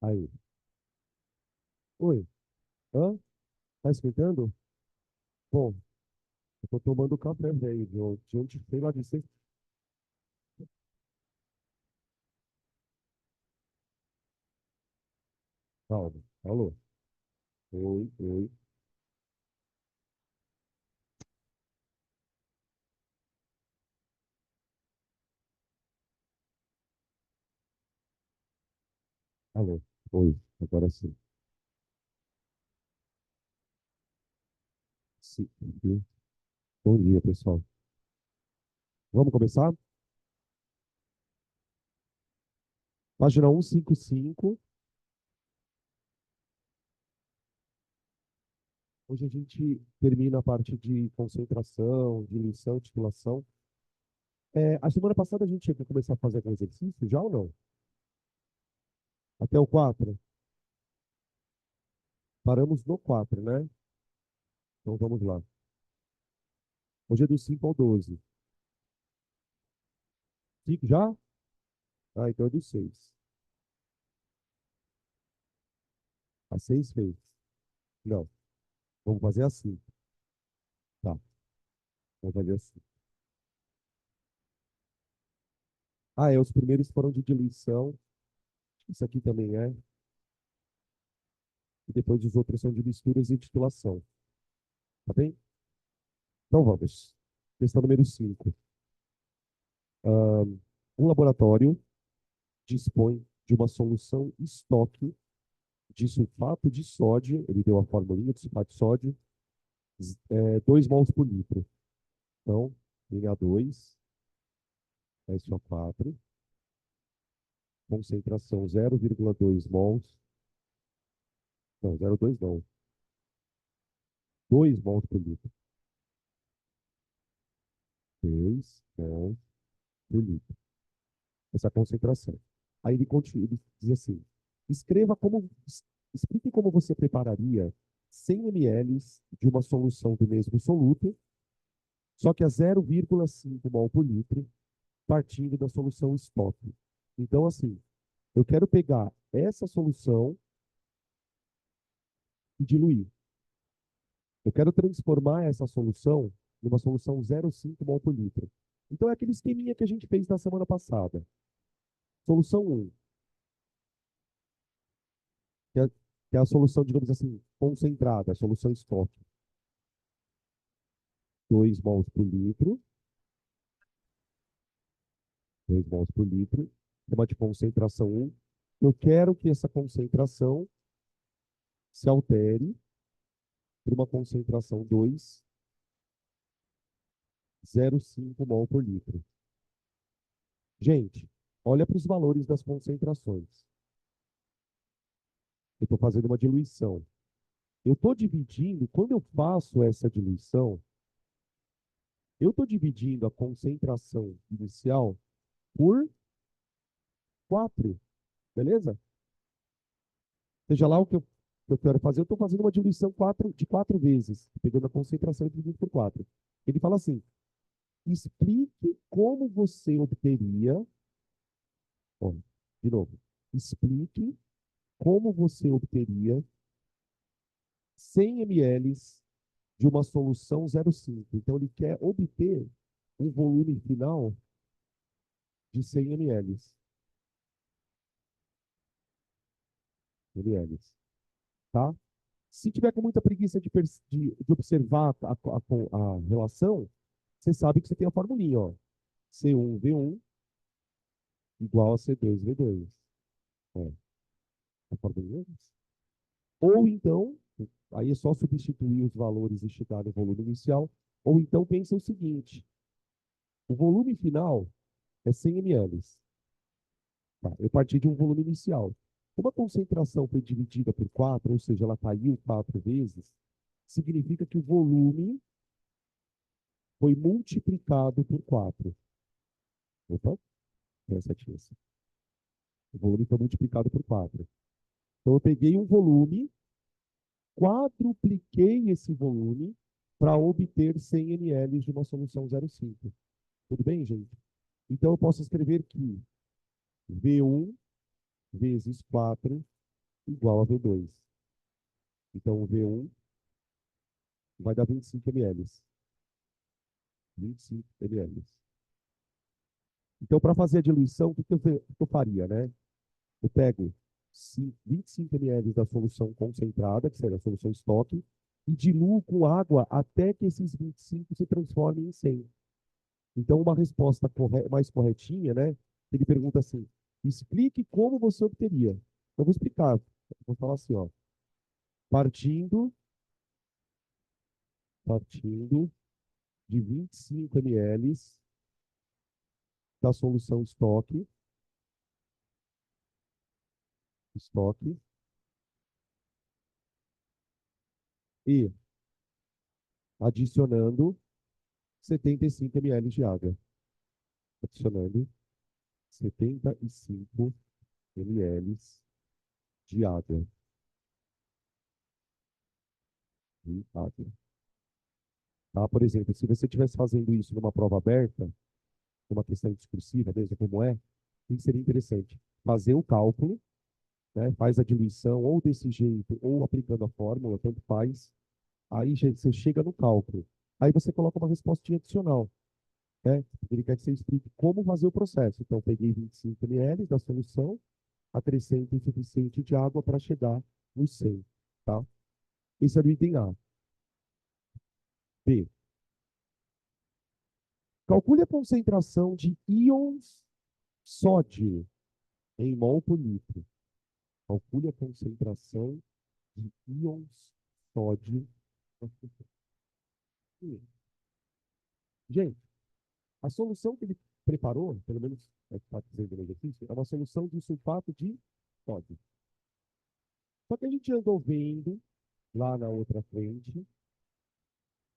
Aí. Oi. Hã? Tá escutando? Bom, eu tô tomando café velho, viu? Gente, sei lá de ser. Calma. Alô? Oi, oi. Alô? Oi. Agora sim. Sim. Sim. Bom dia, pessoal. Vamos começar? Página 155. Hoje a gente termina a parte de concentração, de lição, titulação. A semana passada a gente tinha que começar a fazer algum exercício, já ou não? Até o 4. Paramos no 4, né? Então vamos lá. Hoje é do 5 ao 12. 5 já? Ah, então é do 6. A 6 fez. Não, vamos fazer assim. Tá, vamos fazer assim. Ah, os primeiros foram de diluição. Isso aqui também é. E depois os outros são de misturas e titulação. Tá bem? Então vamos. Questão número 5. Um laboratório dispõe de uma solução estoque de sulfato de sódio, ele deu a formulinha de sulfato de sódio, 2 mols por litro. Então, Na2, SO4, concentração 0,2 mols, não, 0,2 não, 2 mols por litro. 2 mols por litro. Essa concentração. Aí ele continua, ele diz assim: escreva como, explique como você prepararia 100 ml de uma solução do mesmo soluto, só que a 0,5 mol por litro, partindo da solução estoque. Então, assim, eu quero pegar essa solução e diluir. Eu quero transformar essa solução numa solução 0,5 mol por litro. Então, é aquele esqueminha que a gente fez na semana passada. Solução 1, que é, que é a solução, digamos assim, concentrada, a solução estoque. 2 mols por litro, 2 mols por litro, chama de concentração 1. Eu quero que essa concentração se altere para uma concentração 2, 0,5 mol por litro. Gente, olha para os valores das concentrações. Eu estou fazendo uma diluição. Eu estou dividindo, quando eu faço essa diluição, eu estou dividindo a concentração inicial por 4, beleza? Seja lá o que eu quero fazer, eu estou fazendo uma diluição de 4 vezes, pegando a concentração e dividindo por 4. Ele fala assim, explique como você obteria, ó, de novo, explique como você obteria 100 ml de uma solução 0,5. Então, ele quer obter um volume final de 100 ml, tá? Se tiver com muita preguiça de observar a relação, você sabe que você tem a formulinha, ó. C1V1 igual a C2V2. É, a formulinha é essa. Ou então, aí é só substituir os valores e chegar no volume inicial, ou então pensa o seguinte, o volume final é 100 ml. Tá? Eu parti de um volume inicial. Como a concentração foi dividida por 4, ou seja, ela caiu 4 vezes, significa que o volume foi multiplicado por 4. Opa, essa tinha essa. O volume foi multiplicado por 4. Então, eu peguei um volume, quadrupliquei esse volume para obter 100 ml de uma solução 0,5. Tudo bem, gente? Então, eu posso escrever que V1 vezes 4 igual a V2. Então, o V1 vai dar 25 ml. 25 ml. Então, para fazer a diluição, o que eu faria, né? Eu pego 25 ml da solução concentrada, que seria a solução estoque, e diluo com água até que esses 25 se transformem em 100. Então, uma resposta mais corretinha, né? Ele pergunta assim: explique como você obteria. Eu vou explicar. Eu vou falar assim, ó. Partindo, partindo de 25 ml da solução estoque e adicionando 75 ml de água. Adicionando 75 ml de água. De água. Tá? Por exemplo, se você estivesse fazendo isso numa prova aberta, numa questão discursiva mesmo, como é, o que seria interessante? Fazer o cálculo, né? Faz a diluição ou desse jeito, ou aplicando a fórmula, tanto faz. Aí você chega no cálculo. Aí você coloca uma respostinha adicional, né? Ele quer que você explique como fazer o processo. Então, peguei 25 ml da solução, acrescento o suficiente de água para chegar nos 100, tá? Esse é o item A. B. Calcule a concentração de íons sódio em mol por litro. Calcule a concentração de íons sódio. Gente, a solução que ele preparou, pelo menos é o que está dizendo no exercício, é uma solução de sulfato de sódio. Só que a gente andou vendo lá na outra frente,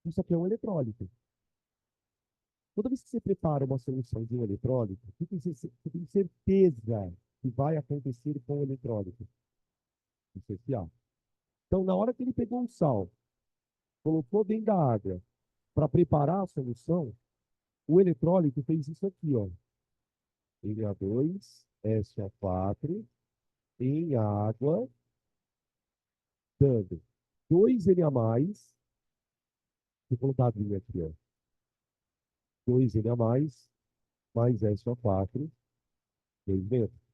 isso aqui é um eletrólito. Toda vez que você prepara uma solução de um eletrólito, você tem certeza que vai acontecer com o eletrólito. Dissociar. Então, na hora que ele pegou o sal, colocou dentro da água para preparar a solução, o eletrólito fez isso aqui, ó. Na2, SO4, em água, dando 2 Na mais, vou colocar a linha aqui, ó. 2 Na mais SO4, 2 metros.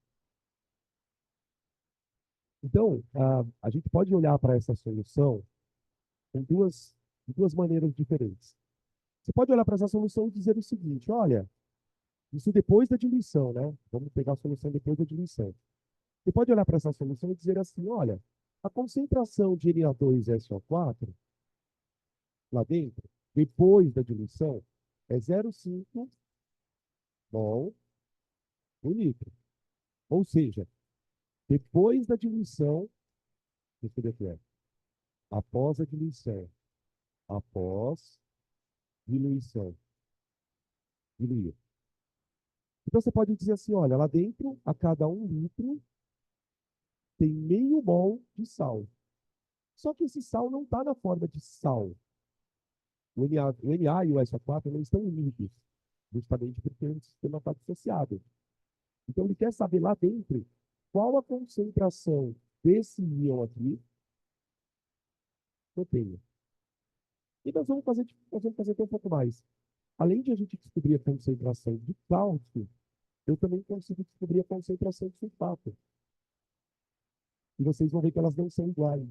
Então, a gente pode olhar para essa solução com de duas maneiras diferentes. Você pode olhar para essa solução e dizer o seguinte: olha, isso depois da diluição, né? Vamos pegar a solução depois da diluição. Você pode olhar para essa solução e dizer assim: olha, a concentração de Na2SO4 lá dentro, depois da diluição, é 0,5 mol por litro. Ou seja, depois da diluição, deixa eu ver aqui, após a diluição, após diluição, diluir. Então você pode dizer assim: olha, lá dentro, a cada 1 litro, tem meio mol de sal. Só que esse sal não está na forma de sal. O Na e o SO4 não estão unidos, justamente porque o sistema está dissociado. Então, ele quer saber lá dentro qual a concentração desse íon aqui que eu tenho. E nós vamos fazer até um pouco mais. Além de a gente descobrir a concentração de cálcio, eu também consigo descobrir a concentração de sulfato. E vocês vão ver que elas não são iguais.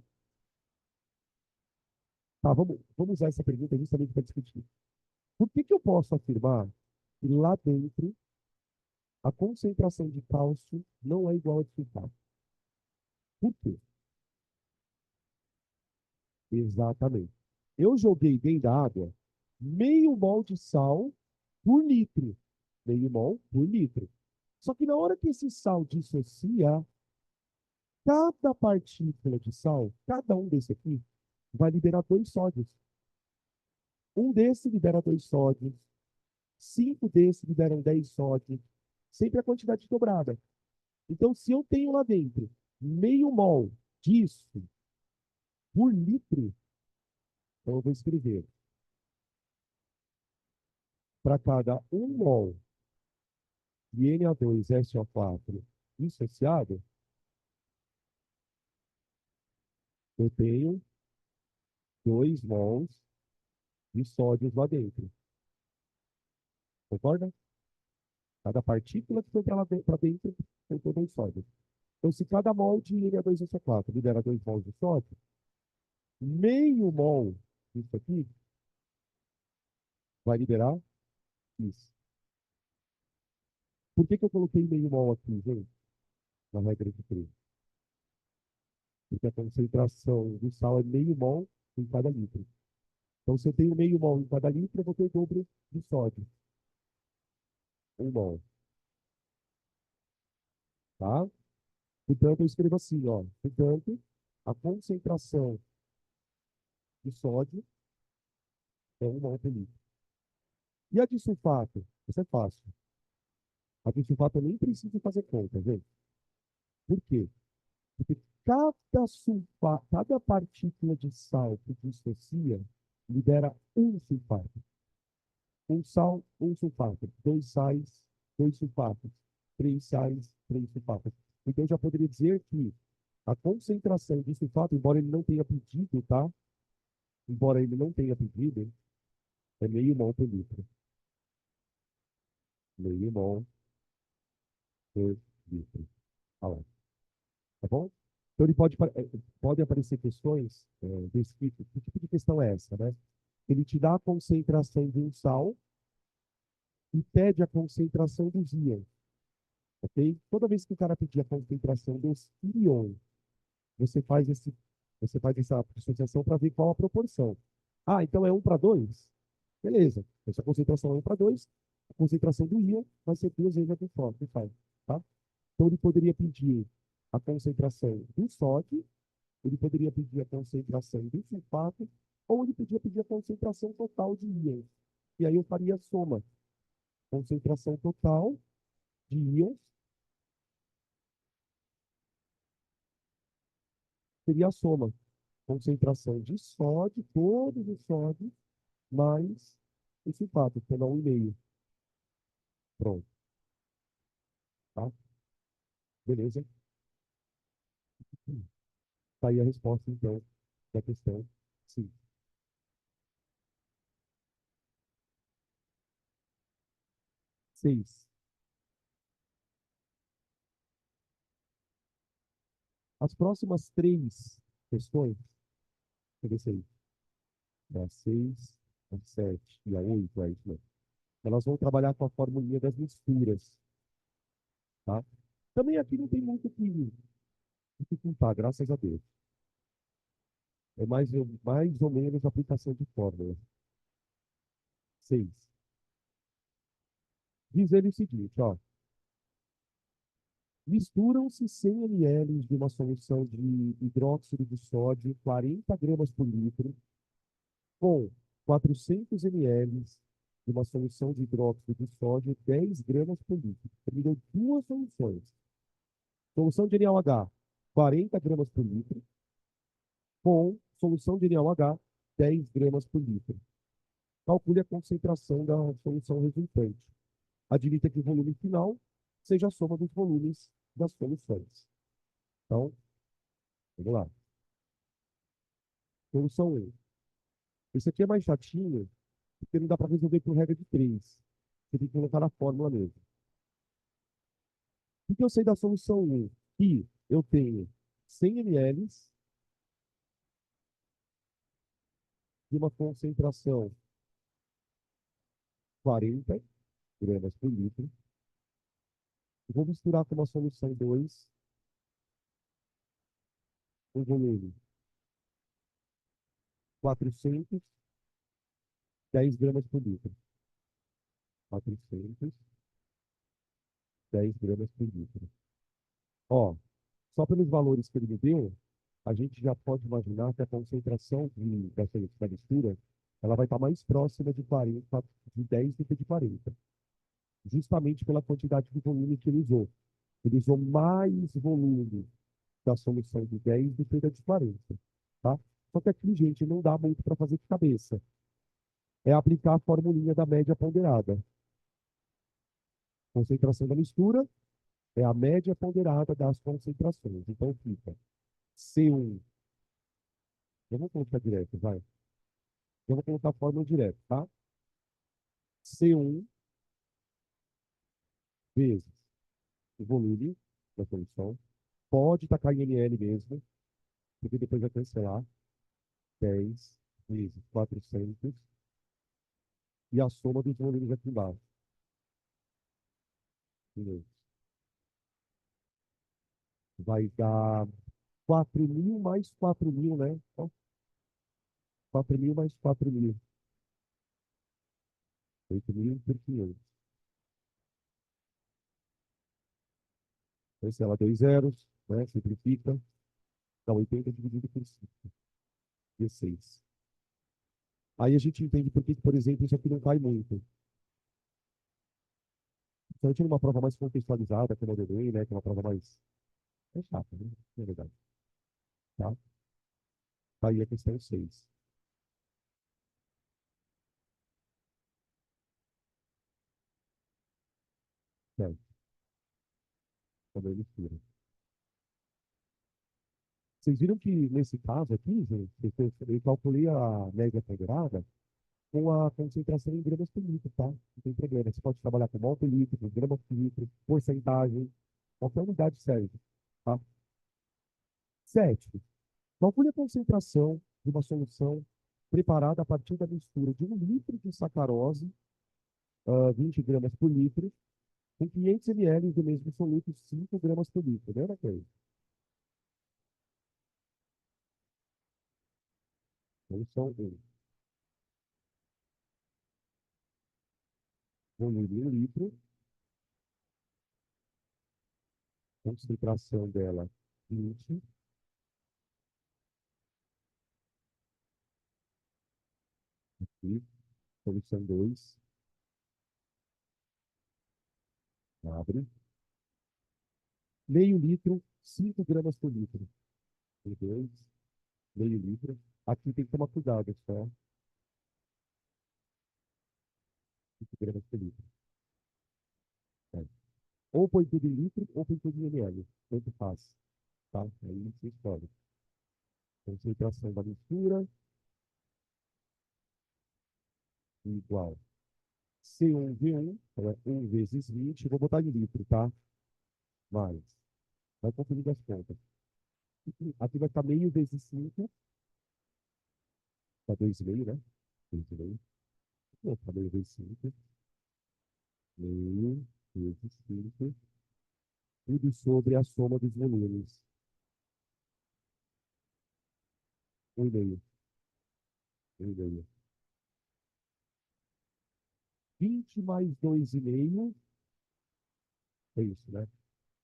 Tá, vamos usar essa pergunta justamente para discutir. Por que eu posso afirmar que lá dentro a concentração de cálcio não é igual a de sulfato? Por quê? Exatamente. Eu joguei dentro da água meio mol de sal por litro. Meio mol por litro. Só que na hora que esse sal dissocia, cada partícula de sal, cada um desse aqui, vai liberar 2 sódios. Um desse libera 2 sódios, 5 desses liberam 10 sódios, sempre a quantidade dobrada. Então, se eu tenho lá dentro meio mol disso por litro, então eu vou escrever para cada 1 mol de Na2SO4 dissociado, eu tenho 2 mols de sódio lá dentro. Concorda? Cada partícula que foi para dentro tem todo um sódio. Então, se cada mol de Na2SO4 libera 2 mols de sódio, meio mol disso aqui vai liberar isso. Por que eu coloquei meio mol aqui, gente? Na regra de 3? Porque a concentração do sal é meio mol em cada litro. Então, se eu tenho meio mol em cada litro, eu vou ter o dobro de sódio, 1 mol, tá? Portanto, eu escrevo assim, ó. Portanto, a concentração de sódio é 1 mol por litro. E a de sulfato? Isso é fácil. A de sulfato eu nem preciso fazer conta, gente. Por quê? Porque cada partícula de sal que dissocia libera um sulfato. Um sal, um sulfato. 2 sais, 2 sulfatos. 3 sais, 3 sulfatos. Então, eu já poderia dizer que a concentração de sulfato, embora ele não tenha pedido, tá? Embora ele não tenha pedido, é meio mol por litro. Meio mol por litro. Olha lá, tá bom? Então, ele pode aparecer questões desse tipo. Que tipo de questão é essa, né? Ele te dá a concentração de um sal e pede a concentração dos íons, ok? Toda vez que o cara pedir a concentração dos íons, você faz esse, você faz essa associação para ver qual a proporção. Ah, então é 1 para 2? Beleza. Essa concentração é 1 para 2, a concentração do íon vai ser 2 vezes a do sódio, tá? Então, ele poderia pedir a concentração do sódio, ele poderia pedir a concentração do sulfato, ou ele podia pedir a concentração total de íons. E aí eu faria a soma. Concentração total de íons seria a soma. Concentração de sódio, todos os sódios, mais o sulfato, que é 1,5. Pronto, tá? Beleza? Tá aí a resposta, então, da questão. Sim. 6. As próximas 3 questões, deixa eu ver se aí, é a 6, a 7 e a 8, é isso mesmo. Elas vão trabalhar com a formulinha das misturas, tá? Também aqui não tem muito o que dificultar, graças a Deus. É mais ou menos aplicação de fórmula. 6. Diz ele o seguinte, ó. Misturam-se 100 ml de uma solução de hidróxido de sódio, 40 gramas por litro, com 400 ml de uma solução de hidróxido de sódio, 10 gramas por litro. Ele deu 2 soluções. Solução de NaOH, 40 gramas por litro, com solução de NaOH, 10 gramas por litro. Calcule a concentração da solução resultante. Admita que o volume final seja a soma dos volumes das soluções. Então, vamos lá. Solução 1. Esse aqui é mais chatinho, porque não dá para resolver por regra de 3. Você tem que colocar na fórmula mesmo. O que eu sei da solução 1? Que eu tenho 100 ml de uma concentração 40 gramas por litro. Eu vou misturar com uma solução 2, um volume 410 gramas por litro. 410 gramas por litro. Ó, só pelos valores que ele me deu, a gente já pode imaginar que a concentração da mistura ela vai estar mais próxima de 40, de 10 do que de 40, justamente pela quantidade de volume que ele usou. Ele usou mais volume da solução de 10 do que da de 40, tá? Só que aqui, gente, não dá muito para fazer de cabeça. É aplicar a formulinha da média ponderada. Concentração da mistura é a média ponderada das concentrações. Então, fica C1 Eu vou colocar direto, vai. Eu vou colocar a fórmula direto, tá? C1 vezes o volume da solução. Pode tacar em ml mesmo, porque depois vai cancelar. 10 vezes 400 e a soma dos volumes aqui embaixo. Entendeu? Vai dar 4.000 mais 4.000, né? Então, 4.000 mais 4.000. 8.000 por 500. Então, sei lá, dois zeros, né? Simplifica. Dá 80 dividido por 5. 16. Aí a gente entende por que, por exemplo, isso aqui não cai muito. Então, a gente numa prova mais contextualizada, como a do Enem, né? Que é uma prova mais... É chata, né? É verdade. Tá? Tá aí a questão 6. Certo? Quando ele tira. Vocês viram que nesse caso aqui, gente, eu calculei a média ponderada com a concentração em gramas por litro, tá? Não tem problema. Você pode trabalhar com mol por litro, com grama por litro, porcentagem, qualquer unidade serve, tá? 7. Calcule a concentração de uma solução preparada a partir da mistura de 1 litro de sacarose, 20 gramas por litro, com 500 ml do mesmo soluto, 5 gramas por litro. Lembra, Cleide? Solução 1. Volume 1 litro, concentração dela 20, e solução 2, abre. Meio litro, 5 gramas por litro. Tem 2, meio litro. Aqui tem que tomar cuidado, só 5 gramas por litro. É. Ou põe tudo em litro, ou põe tudo em ml. Tanto faz, tá? Aí você escolhe. Concentração da mistura igual C1V1, então é 1 vezes 20. Vou botar em litro, tá? Mais. Vai conferir as contas. Aqui vai estar meio vezes 5, dá 2,5, né? 2,5. Vou botar meio vezes 5. Meio vezes 5. Tudo sobre a soma dos volumes. 1,5. 1,5. 20 mais 2,5. É isso, né?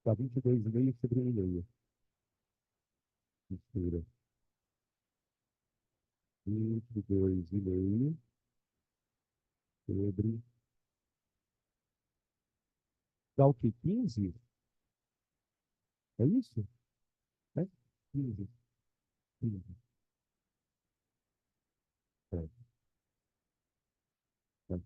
Dá 22,5 sobre 1,5. Mistura. 22,5 sobre. Dá o quê? 15? É isso? É? 15. 15. É, é.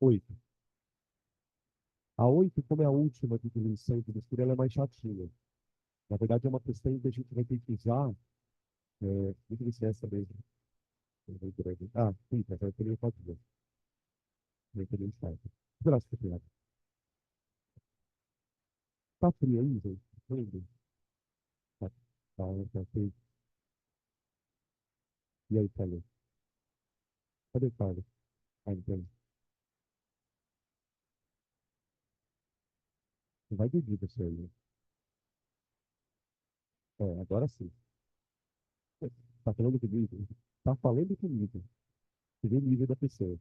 8. A 8, como é a última de diminuição de mistura, ela é mais chatinha. Na verdade, é uma questão que a gente vai ter que usar. Deixa eu ver se é essa mesmo. Ah, sim, tá, eu teria pode ver. Eu teria insight. Braço que tá frio aí, gente? Lembra? Tá, tá frio. E aí, Paulo? Cadê o Paulo? Ah, então. Não vai beber você aí, né? É, agora sim. Tá falando comigo? Tá falando comigo. Você vê o nível da pessoa.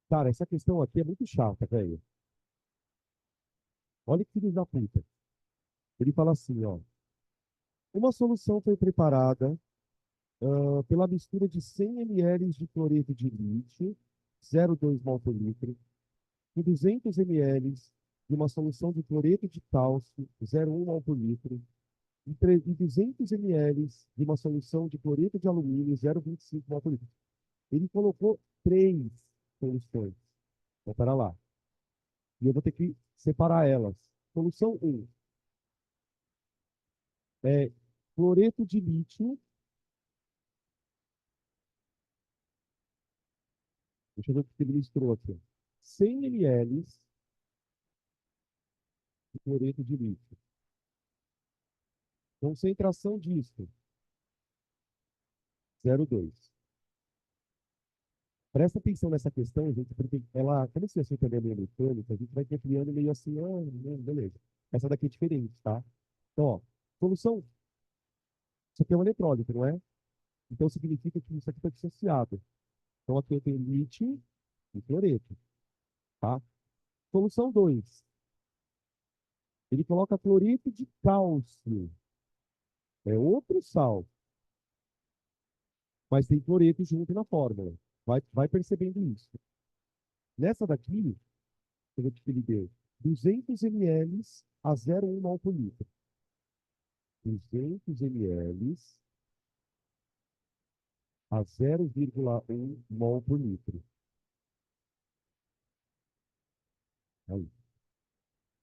Cara, essa questão aqui é muito chata, velho. Olha que filho da puta. Ele fala assim, ó. Uma solução foi preparada pela mistura de 100 ml de cloreto de lítio, 0,2 mol por litro, com 200 ml de uma solução de cloreto de cálcio, 0,1 mol por litro, e 200 ml de uma solução de cloreto de alumínio 0,25 mol por litro. Ele colocou três soluções. Então, para lá. E eu vou ter que separar elas. Solução um é cloreto de lítio. Deixa eu ver o que ele misturou aqui. 100 ml de cloreto de lítio. Concentração disso, 0,2. Presta atenção nessa questão, gente, porque ela, como esse assunto é meio mecânico, a gente vai criando meio assim, beleza. Essa daqui é diferente, tá? Então, ó, solução, isso aqui é um eletrólito, não é? Então significa que isso aqui está dissociado. Então aqui eu tenho lítio e cloreto, tá? Solução 2, ele coloca cloreto de cálcio. É outro sal, mas tem cloreto junto na fórmula. Vai percebendo isso. Nessa daqui, eu vou te pedir 200 ml a 0,1 mol por litro. 200 ml a 0,1 mol por litro. Aí.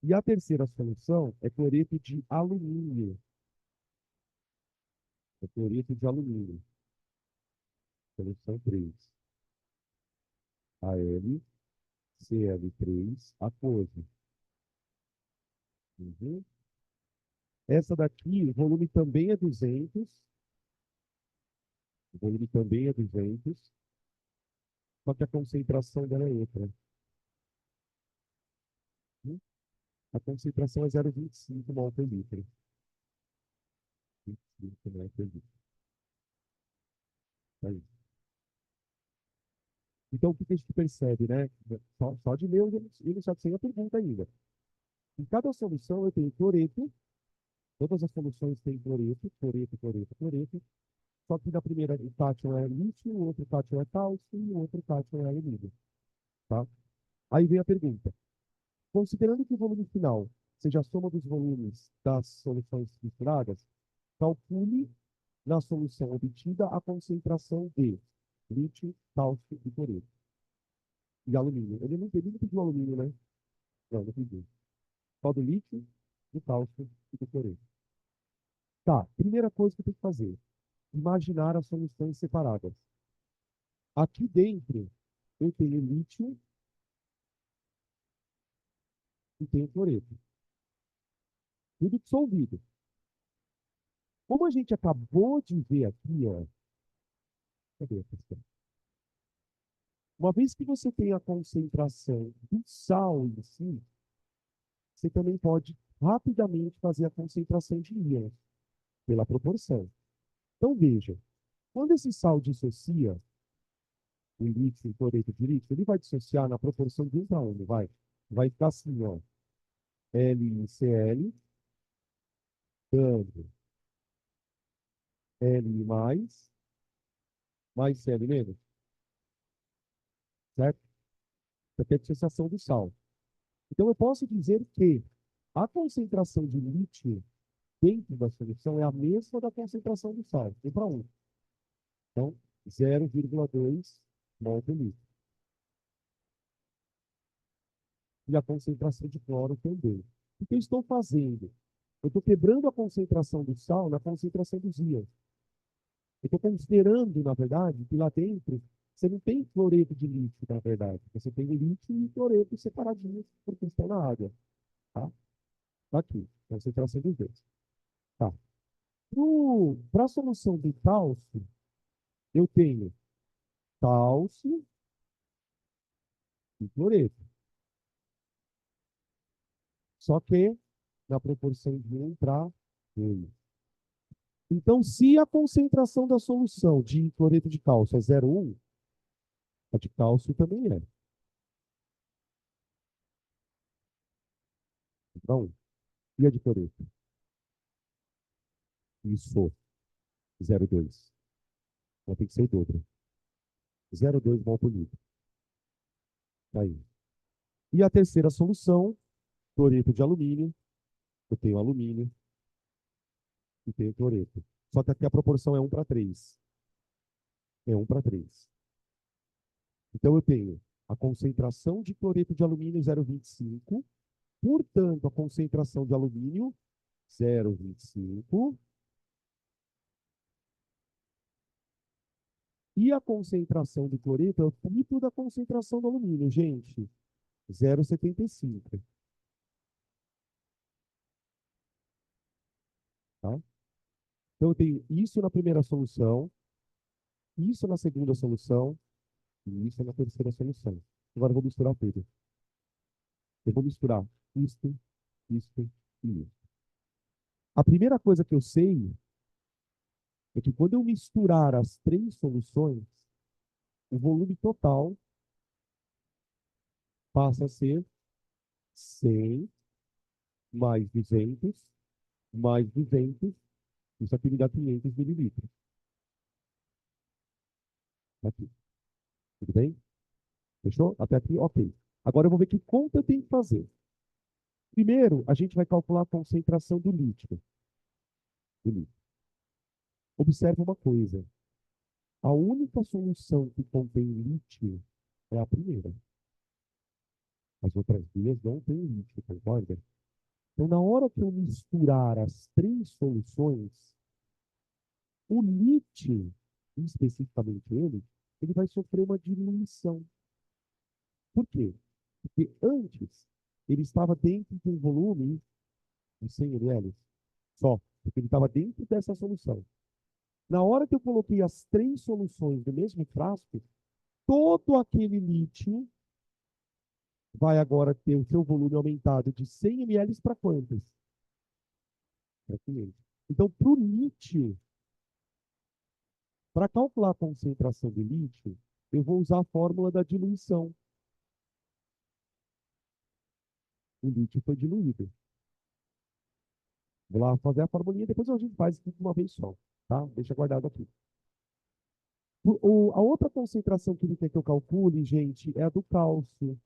E a terceira solução é cloreto de alumínio. É cloreto de alumínio. Solução 3. AlCl3, aquoso. Uhum. Essa daqui, o volume também é 200. O volume também é 200. Só que a concentração dela é outra. Uhum. A concentração é 0,25 mol por litro. 25 mol por litro. Aí. Então, o que a gente percebe, né? Só de ler, ele já tem a pergunta ainda. Em cada solução, eu tenho cloreto. Todas as soluções têm cloreto, cloreto, cloreto, cloreto. Só que na primeira, o cátion é lítio, o outro cátion é cálcio e o outro cátion é alumínio. Tá? Aí vem a pergunta. Considerando que o volume final seja a soma dos volumes das soluções misturadas, calcule na solução obtida a concentração de lítio, cálcio e cloreto. E alumínio. Ele não pediu alumínio, né? Não pediu. Só do lítio, do cálcio e do cloreto. Tá, primeira coisa que eu tenho que fazer. Imaginar as soluções separadas. Aqui dentro, eu tenho lítio e tenho cloreto. Tudo dissolvido. Como a gente acabou de ver aqui, ó, cadê a questão? Uma vez que você tem a concentração do sal em si, você também pode rapidamente fazer a concentração de íons, pela proporção. Então, veja, quando esse sal dissocia, o lítio, o cloreto de lítio, ele vai dissociar na proporção de 1 para 1, vai? Vai ficar assim, ó, LiCl, dando Li mais Cl menos, certo? Isso aqui é a dissociação do sal. Então, eu posso dizer que a concentração de lítio dentro da solução é a mesma da concentração do sal, 1 para 1. Então, 0,2 mol por litro. E a concentração de cloro também. O que eu estou fazendo? Eu estou quebrando a concentração do sal na concentração dos íons. Eu estou considerando, na verdade, que lá dentro você não tem cloreto de lítio, na verdade. Você tem lítio e cloreto separadinhos porque estão na água. Tá? Tá aqui, concentração dos dois. Tá. Para a solução do cálcio, eu tenho cálcio e cloreto. Só que na proporção de 1 para 2. Então, se a concentração da solução de cloreto de cálcio é 0,1, a de cálcio também é. Então, e a de cloreto? Isso, 0,2. Então tem que ser o dobro. 0,2 mol por litro. Tá aí. E a terceira solução, cloreto de alumínio. Eu tenho alumínio. e tem o cloreto. Só que aqui a proporção é 1:3. É 1:3. Então, eu tenho a concentração de cloreto de alumínio 0,25. Portanto, a concentração de alumínio 0,25. E a concentração de cloreto é o triplo da concentração do alumínio, gente. 0,75. Tá? Então, eu tenho isso na primeira solução, isso na segunda solução e isso na terceira solução. Agora eu vou misturar tudo. Eu vou misturar isto, isto e isso. A primeira coisa que eu sei é que quando eu misturar as três soluções, o volume total passa a ser 100 mais 200 mais 200. Isso aqui me dá 500 mililitros. Aqui. Tudo bem? Fechou? Até aqui, ok. Agora eu vou ver que conta eu tenho que fazer. Primeiro, a gente vai calcular a concentração do líquido. Observe uma coisa. A única solução que contém lítio é a primeira. As outras duas não têm lítio, concorda? Então, na hora que eu misturar as três soluções, o lítio, especificamente ele vai sofrer uma diluição. Por quê? Porque antes ele estava dentro de um volume de 100 ml só, porque ele estava dentro dessa solução. Na hora que eu coloquei as três soluções no mesmo frasco, todo aquele lítio vai agora ter o seu volume aumentado de 100 ml para quantos? Para 500. Então, para o lítio, para calcular a concentração de lítio, eu vou usar a fórmula da diluição. O lítio foi diluído. Vou lá fazer a formulinha, depois a gente faz tudo de uma vez só. Tá? Deixa guardado aqui. A outra concentração que ele quer que eu calcule, gente, é a do cálcio.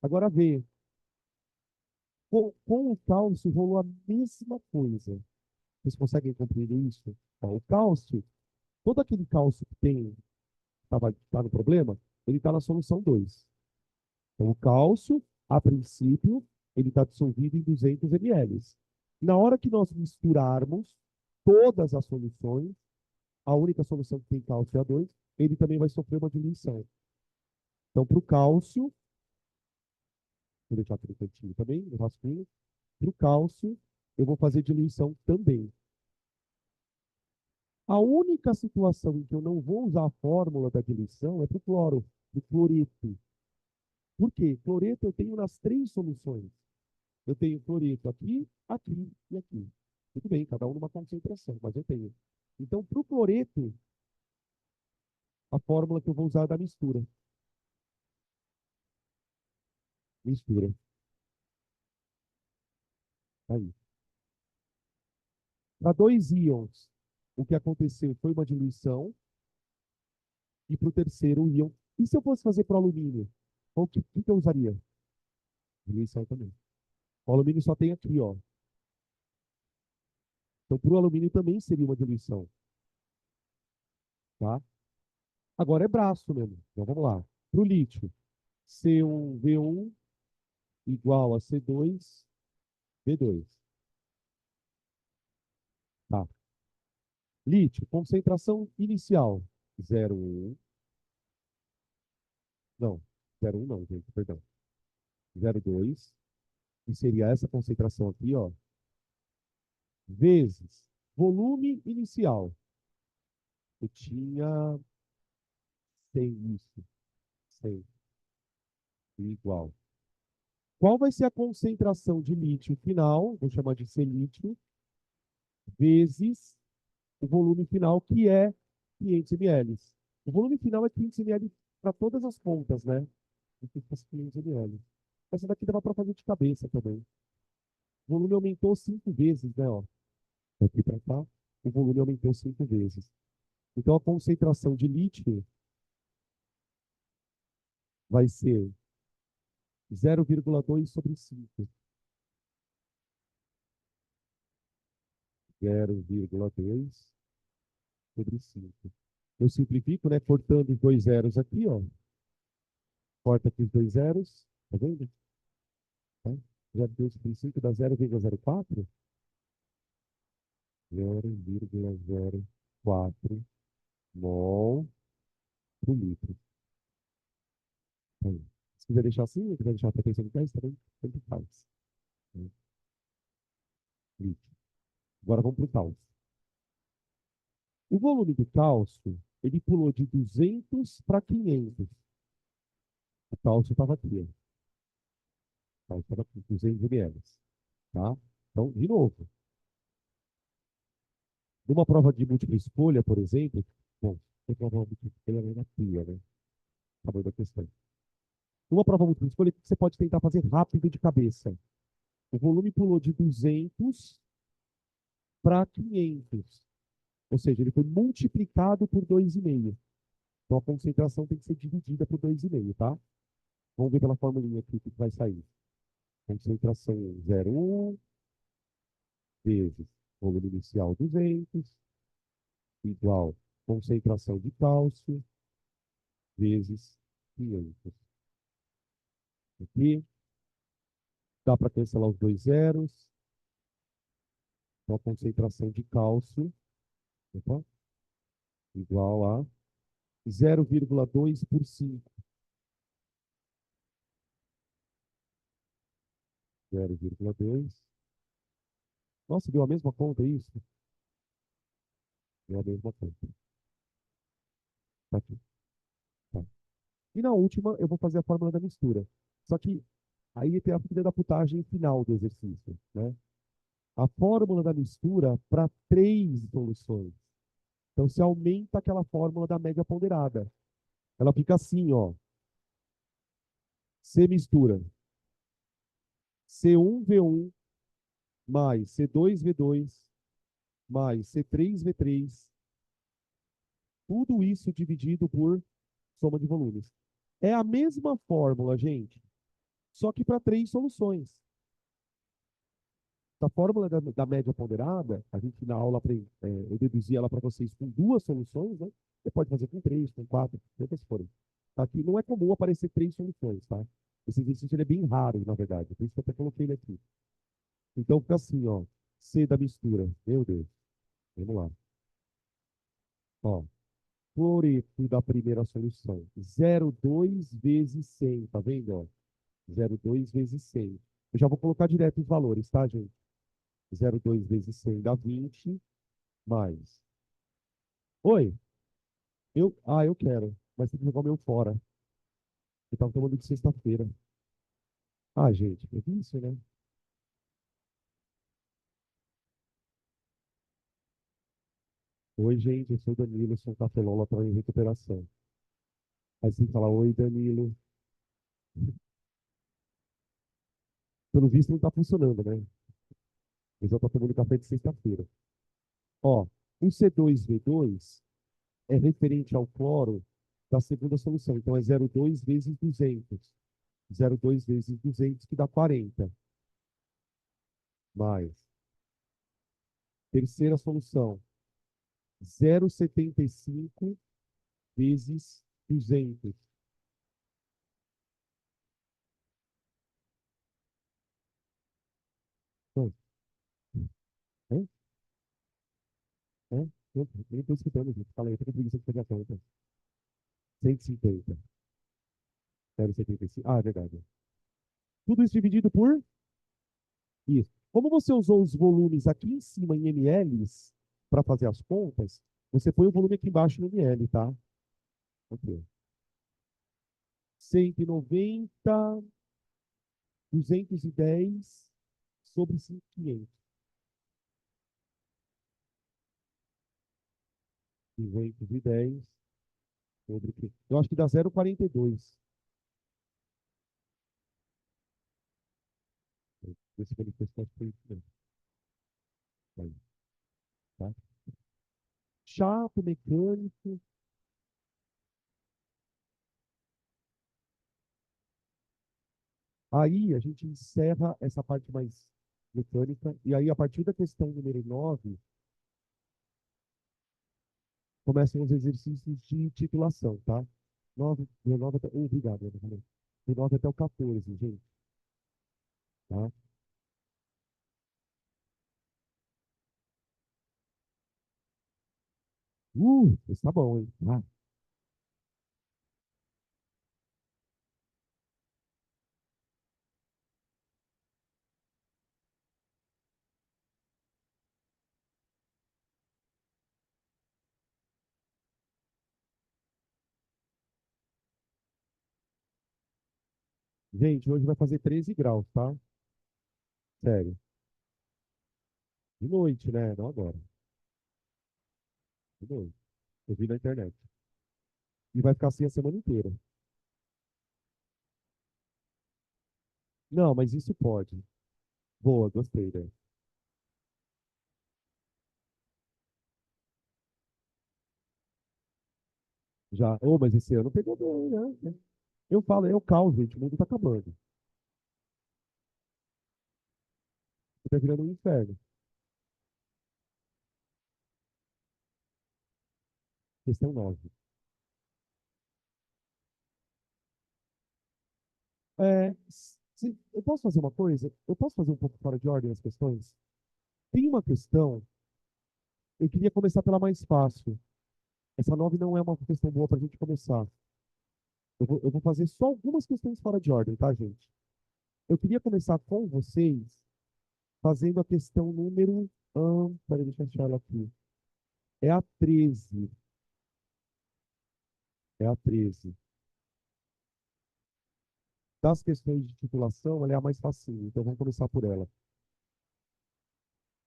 Agora vê, com o cálcio rolou a mesma coisa. Vocês conseguem compreender isso? Ó, o cálcio, todo aquele cálcio que tem, tá no problema, ele está na solução 2. Então, o cálcio, a princípio, ele está dissolvido em 200 ml. Na hora que nós misturarmos todas as soluções, a única solução que tem cálcio é a 2, ele também vai sofrer uma diluição. Então, para o cálcio, vou deixar aqui no cantinho também, no rascunho, para o cálcio, eu vou fazer diluição também. A única situação em que eu não vou usar a fórmula da diluição é para o cloro, do cloreto. Por quê? Cloreto eu tenho nas três soluções. Eu tenho cloreto aqui, aqui e aqui. Tudo bem, cada um numa concentração, mas eu tenho. Então, para o cloreto, a fórmula que eu vou usar é da mistura. Mistura. Aí. Para dois íons, o que aconteceu foi uma diluição. E para o terceiro íon. E se eu fosse fazer para o alumínio? O que eu usaria? Diluição também. O alumínio só tem aqui, ó. Então, para o alumínio também seria uma diluição. Tá? Agora é braço mesmo. Então, vamos lá. Para o lítio, C1V1 igual a C2V2. Tá. Lítio, concentração inicial, 0,1. Não, 0,1 não, gente, perdão. 0,2. E seria essa concentração aqui, ó. Vezes volume inicial. Eu tinha 100 isso. 100. Igual. Qual vai ser a concentração de lítio final? Vou chamar de C lítio. Vezes o volume final, que é 500 ml. O volume final é 500 ml para todas as pontas, né? Aqui fosse 500 ml. Essa daqui dava para fazer de cabeça também. O volume aumentou 5 vezes, né? Ó. Daqui para cá, o volume aumentou 5 vezes. Então, a concentração de lítio vai ser 0,2/5. 0,2 sobre 5. Eu simplifico, né? Cortando os dois zeros aqui, ó. Corta aqui os dois zeros. Tá vendo? Tá? 0,2 sobre 5 dá 0,04. 0,04 mol por litro. Então, se quiser deixar assim, se quiser deixar a potência de 10, também tanto faz. Né? Litro. Agora vamos para o cálcio. O volume do cálcio, ele pulou de 200 para 500. O cálcio estava aqui, ó. O cálcio estava aqui, 200 ml. Tá? Então, de novo, numa prova de múltipla escolha, por exemplo, bom, tem prova múltipla escolha na pia, né? Tamanho da questão. Numa prova múltipla escolha, o que você pode tentar fazer rápido de cabeça? O volume pulou de 200 para 500. Ou seja, ele foi multiplicado por 2,5. Então, a concentração tem que ser dividida por 2,5, tá? Vamos ver pela formulinha aqui o que vai sair. Concentração 0,1 vezes volume inicial 200, igual concentração de cálcio vezes 500. Aqui, dá para cancelar os dois zeros. Então, a concentração de cálcio, opa, igual a 0,2 por 5. 0,2. Nossa, deu a mesma conta isso? Deu a mesma conta. Tá aqui. Tá. E na última, eu vou fazer a fórmula da mistura. Só que aí tem a filha da putagem final do exercício, né? A fórmula da mistura para três soluções. Então, se aumenta aquela fórmula da média ponderada. Ela fica assim, ó. C mistura. C1V1 mais C2V2 mais C3V3. Tudo isso dividido por soma de volumes. É a mesma fórmula, gente, só que para três soluções. A fórmula da média ponderada, a gente na aula, eu deduzi ela para vocês com duas soluções, né? Você pode fazer com três, com quatro, quantas forem. Tá? Aqui não é comum aparecer três soluções, tá? Esse exercício ele é bem raro, na verdade, por isso que eu até coloquei ele aqui. Então fica assim, ó, C da mistura, meu Deus, vamos lá. Ó, cloreto da primeira solução, 0,2 vezes 100, tá vendo, ó? 0,2 vezes 100. Eu já vou colocar direto os valores, tá, gente? 0,2 vezes 100 dá 20, mais. Oi, eu quero, mas tem que jogar o meu fora. Eu tava tomando de sexta-feira. Ah, gente, é isso, né? Oi, gente, eu sou o Danilo, sou um cafeólatra em recuperação. Aí você fala, oi, Danilo. Pelo visto não tá funcionando, né? Eu já tô tomando café de sexta-feira. Ó, o C2V2 é referente ao cloro da segunda solução. Então, é 0,2 vezes 200. 0,2 vezes 200, que dá 40. Mais. Terceira solução. 0,75 vezes 200. Hã? Hã? Hã? Eu nem estou escutando, gente. Fala aí, eu tô com preguiça de fazer a conta. 150. 0,75. Ah, é verdade. Tudo isso dividido por isso. Como você usou os volumes aqui em cima em mLs para fazer as contas, você põe o volume aqui embaixo no ml, tá? Ok. 190, 210 sobre 5.500. 210 sobre 500. Eu acho que dá 0,42. Esse manifesto acho que foi isso mesmo. Aí, tá? Chato, mecânico. Aí a gente encerra essa parte mais mecânica. E aí, a partir da questão número 9, começam os exercícios de titulação, tá? 9, do 9 até, obrigado, Ana Maria. Do 9 até o 14, gente, tá? Isso tá bom, hein? Ah, gente, hoje vai fazer 13 graus, tá? Sério. De noite, né? Não agora. De noite. Eu vi na internet. E vai ficar assim a semana inteira. Não, mas isso pode. Boa, gostei, né? Já. Oh, mas esse ano pegou bem, né? Eu falo, é o caos, gente. O mundo tá acabando. Tá virando um inferno. Questão 9. Eu posso fazer uma coisa? Eu posso fazer um pouco fora de ordem as questões? Tem uma questão, eu queria começar pela mais fácil. Essa 9 não é uma questão boa para a gente começar. Eu vou fazer só algumas questões fora de ordem, tá, gente? Eu queria começar com vocês fazendo a questão número. Peraí, deixa eu achar ela aqui. É a 13. É a 13. Das questões de titulação, ela é a mais fácil. Então vamos começar por ela.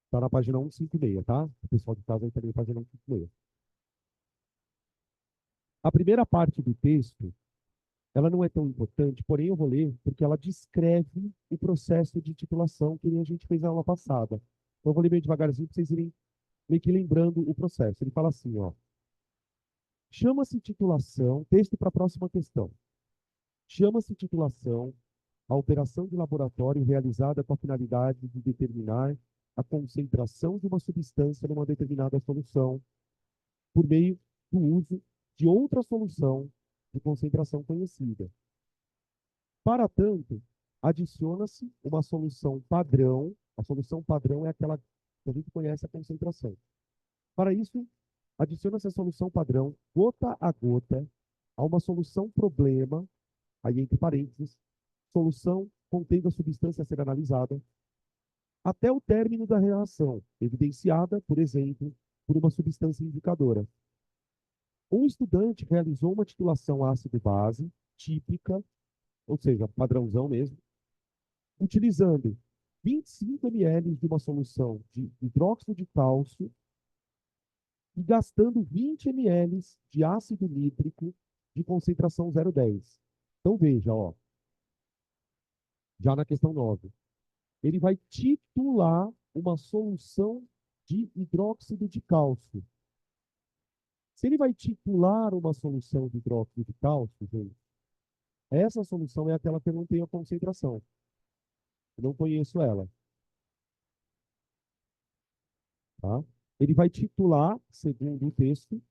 Está na página 156, tá? O pessoal de casa aí também, página 156. A primeira parte do texto, ela não é tão importante, porém eu vou ler porque ela descreve o processo de titulação que a gente fez na aula passada. Então eu vou ler bem devagarzinho para vocês irem meio que lembrando o processo. Ele fala assim, ó. Chama-se titulação, texto para a próxima questão. Chama-se titulação a operação de laboratório realizada com a finalidade de determinar a concentração de uma substância numa determinada solução por meio do uso de outra solução de concentração conhecida. Para tanto, adiciona-se uma solução padrão. A solução padrão é aquela que a gente conhece a concentração. Para isso, adiciona-se a solução padrão, gota a gota, a uma solução problema, aí entre parênteses, solução contendo a substância a ser analisada, até o término da reação, evidenciada, por exemplo, por uma substância indicadora. Um estudante realizou uma titulação ácido-base típica, ou seja, padrãozão mesmo, utilizando 25 ml de uma solução de hidróxido de cálcio e gastando 20 ml de ácido nítrico de concentração 0,10. Então veja, ó, já na questão 9, ele vai titular uma solução de hidróxido de cálcio. Se ele vai titular uma solução de hidróxido de cálcio, gente, essa solução é aquela que eu não tenho a concentração. Eu não conheço ela, tá? Ele vai titular, segundo o texto,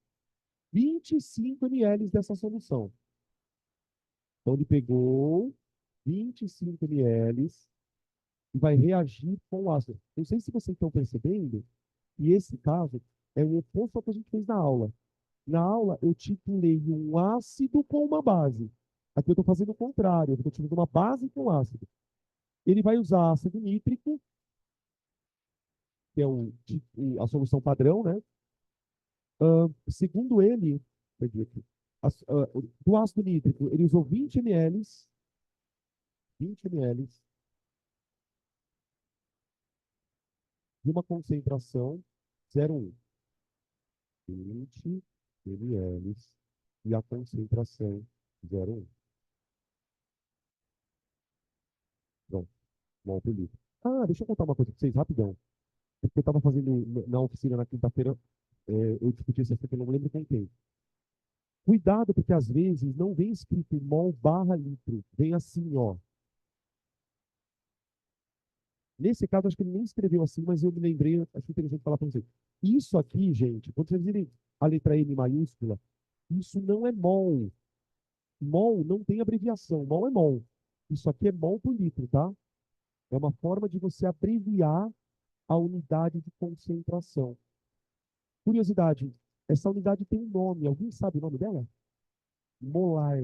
25 ml dessa solução. Então, ele pegou 25 ml e vai reagir com o ácido. Não sei se vocês estão percebendo, e esse caso é o oposto ao que a gente fez na aula. Na aula, eu titulei um ácido com uma base. Aqui eu estou fazendo o contrário, eu estou tirando uma base com ácido. Ele vai usar ácido nítrico, que é a solução padrão, né? Segundo ele, perdi aqui, do ácido nítrico, ele usou 20 ml, 20 ml de uma concentração 0,1. 20 ml e a concentração 0,1. Pronto, mol por litro. Ah, deixa eu contar uma coisa para vocês, rapidão. Porque eu estava fazendo na oficina na quinta-feira, eu discuti esse assunto, eu não lembro com quem. Cuidado, porque às vezes não vem escrito mol barra litro. Vem assim, ó. Nesse caso, acho que ele nem escreveu assim, mas eu me lembrei, acho interessante falar para vocês. Isso aqui, gente, quando vocês virem a letra M maiúscula, isso não é mol. Mol não tem abreviação, mol é mol. Isso aqui é mol por litro, tá? É uma forma de você abreviar a unidade de concentração. Curiosidade, essa unidade tem um nome. Alguém sabe o nome dela? Molar.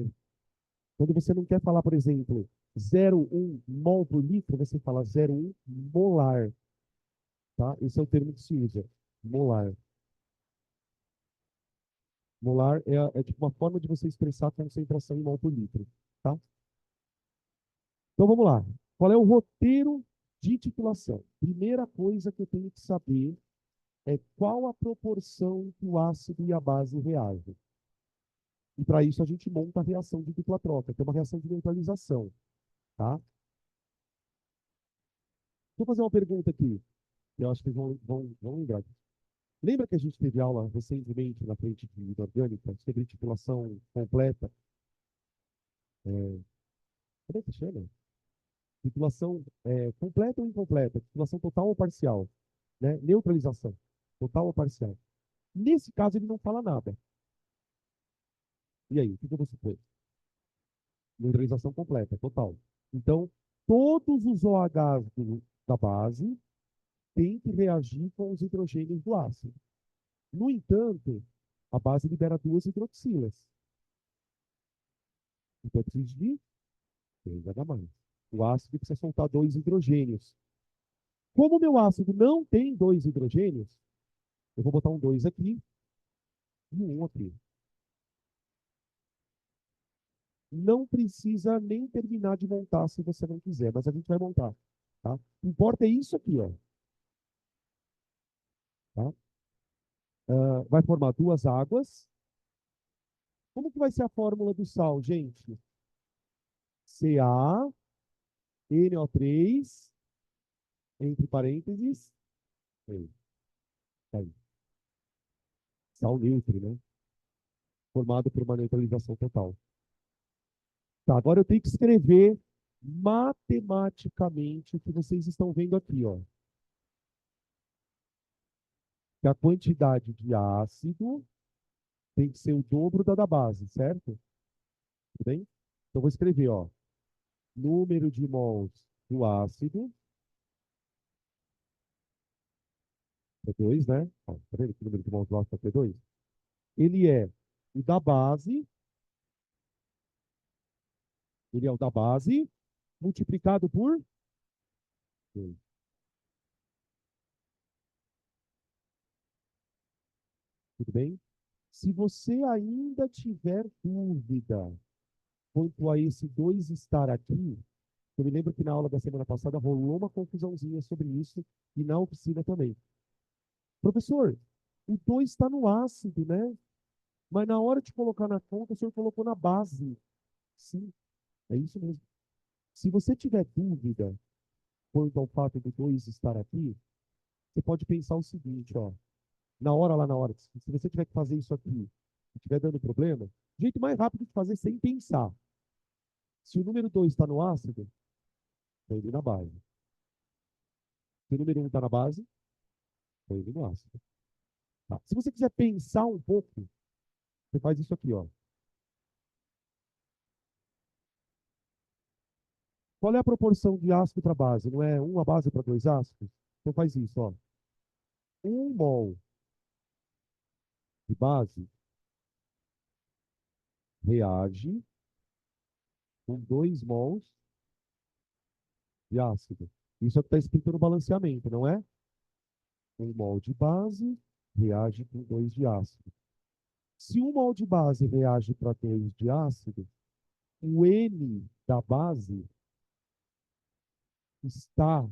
Quando você não quer falar, por exemplo, 0,1 mol por litro, você fala 0,1 molar, tá? Esse é o termo que se usa, molar. Molar é tipo uma forma de você expressar a concentração em mol por litro, tá? Então vamos lá. Qual é o roteiro de titulação? Primeira coisa que eu tenho que saber é qual a proporção que o ácido e a base reagem. E para isso a gente monta a reação de dupla troca, que é uma reação de neutralização, tá? Vou fazer uma pergunta aqui, que eu acho que vão lembrar. Lembra que a gente teve aula recentemente na frente de vida orgânica, sobre titulação completa? Como é que chama? Titulação completa ou incompleta? Titulação total ou parcial? Né? Neutralização, total ou parcial? Nesse caso, ele não fala nada. E aí, o que eu vou supor? Neutralização completa, total. Então, todos os OHs da base têm que reagir com os hidrogênios do ácido. No entanto, a base libera duas hidroxilas. Então, eu preciso de 2H+. O ácido precisa soltar dois hidrogênios. Como o meu ácido não tem dois hidrogênios, eu vou botar um 2 aqui e um aqui. Não precisa nem terminar de montar se você não quiser, mas a gente vai montar. Tá? O que importa é isso aqui, ó. Tá? Vai formar duas águas. Como que vai ser a fórmula do sal, gente? CaNO3, entre parênteses, tá aí, sal neutro, né? Formado por uma neutralização total. Tá, agora eu tenho que escrever matematicamente o que vocês estão vendo aqui, ó. Que a quantidade de ácido tem que ser o dobro da base, certo? Tudo bem? Então, vou escrever, ó, número de mols do ácido, é 2, né? Ó, tá vendo que o número de mols do ácido é 2? Ele é o da base, ele é o da base, multiplicado por 2. Tudo bem? Se você ainda tiver dúvida quanto a esse 2 estar aqui, eu me lembro que na aula da semana passada rolou uma confusãozinha sobre isso e na oficina também. Professor, o 2 está no ácido, né? Mas na hora de colocar na conta, o senhor colocou na base. Sim, é isso mesmo. Se você tiver dúvida quanto ao fato do 2 estar aqui, você pode pensar o seguinte, ó. Na hora, se você tiver que fazer isso aqui e estiver dando problema, o jeito mais rápido de fazer sem pensar. Se o número 2 está no ácido, põe ele na base. Se o número 1 está na base, põe ele no ácido. Tá. Se você quiser pensar um pouco, você faz isso aqui, ó. Qual é a proporção de ácido para base? Não é uma base para dois ácidos? Então faz isso, ó. 1 mol de base reage com 2 mols de ácido. Isso é o que está escrito no balanceamento, não é? 1 mol de base reage com 2 de ácido. Se 1 mol de base reage para 2 de ácido, o N da base está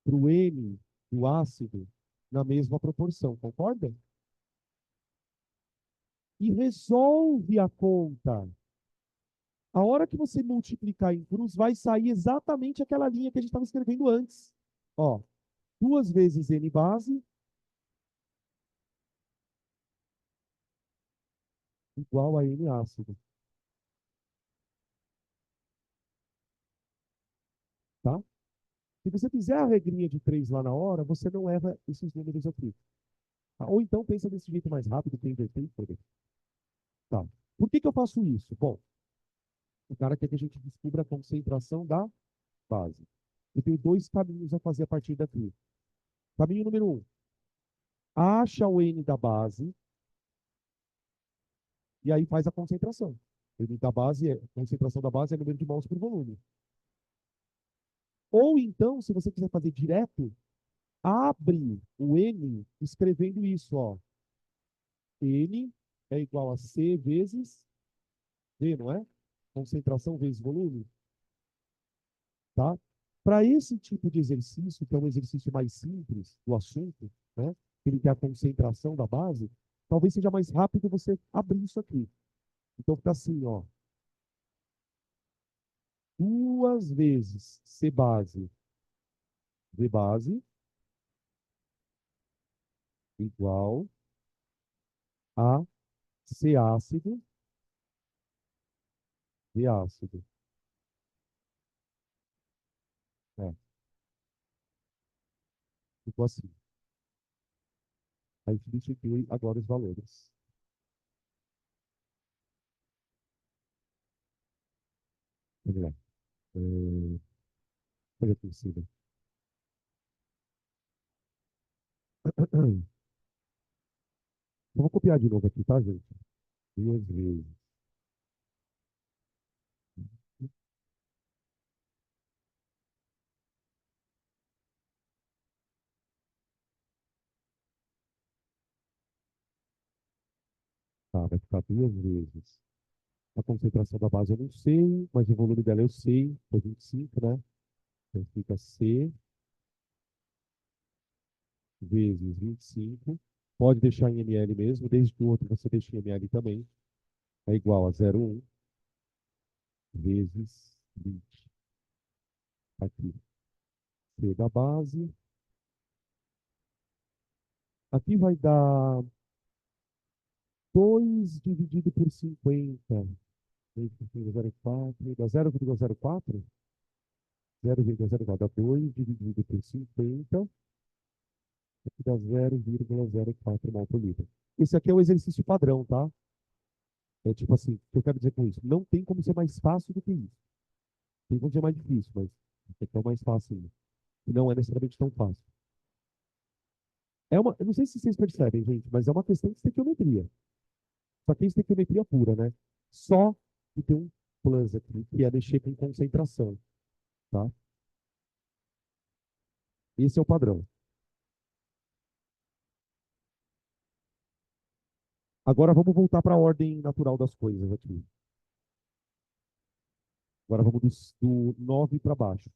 para o N do ácido na mesma proporção, concorda? E resolve a conta. A hora que você multiplicar em cruz, vai sair exatamente aquela linha que a gente estava escrevendo antes. Ó, 2 vezes N base igual a N ácido, tá? Se você fizer a regrinha de 3 lá na hora, você não erra esses números aqui. Tá? Ou então pensa desse jeito mais rápido, que inverter e foda. Tá. Por que que eu faço isso? Bom, o cara quer que a gente descubra a concentração da base. Eu tenho dois caminhos a fazer a partir daqui. Caminho número um, acha o N da base e aí faz a concentração. O N da base, a concentração da base é o número de mols por volume. Ou então, se você quiser fazer direto, abre o N escrevendo isso, ó. N é igual a C vezes V, não é? Concentração vezes volume, tá? Para esse tipo de exercício, que é um exercício mais simples do assunto, né? Que ele tem a concentração da base, talvez seja mais rápido você abrir isso aqui. Então fica assim, ó. Duas vezes C base, V base, igual a C ácido, V ácido. É, ficou assim. A gente substitui agora os valores. Vamos lá. Olha aqui em cima. Eu vou copiar de novo aqui, tá, gente? Duas vezes. Tá, vai ficar duas vezes. A concentração da base eu não sei, mas o volume dela eu sei, foi 25, né? Então fica C vezes 25. Pode deixar em ml mesmo, desde que o outro você deixe em ml também. É igual a 0,1 vezes 20. Aqui, C da base. Aqui vai dar 2 dividido por 50. 2,04, dá 0,04? 0,04 dá 2 dividido por 50, que dá 0,04 mol por litro. Esse aqui é o exercício padrão, tá? É tipo assim, o que eu quero dizer com isso? Não tem como ser mais fácil do que isso. Tem como ser mais difícil, mas esse aqui é o mais fácil ainda. E não é necessariamente tão fácil. Eu não sei se vocês percebem, gente, mas é uma questão de estequiometria. Só que é estequiometria pura, né? Só que tem um plus aqui, que é mexer com concentração, tá? Esse é o padrão. Agora vamos voltar para a ordem natural das coisas aqui. Agora vamos do 9 para baixo.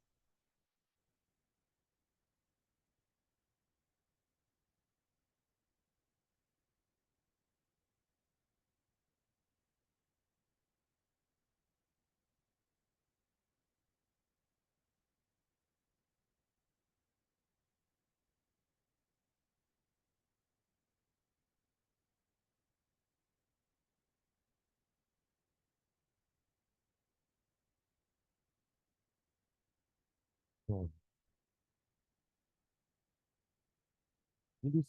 Ó, um dos,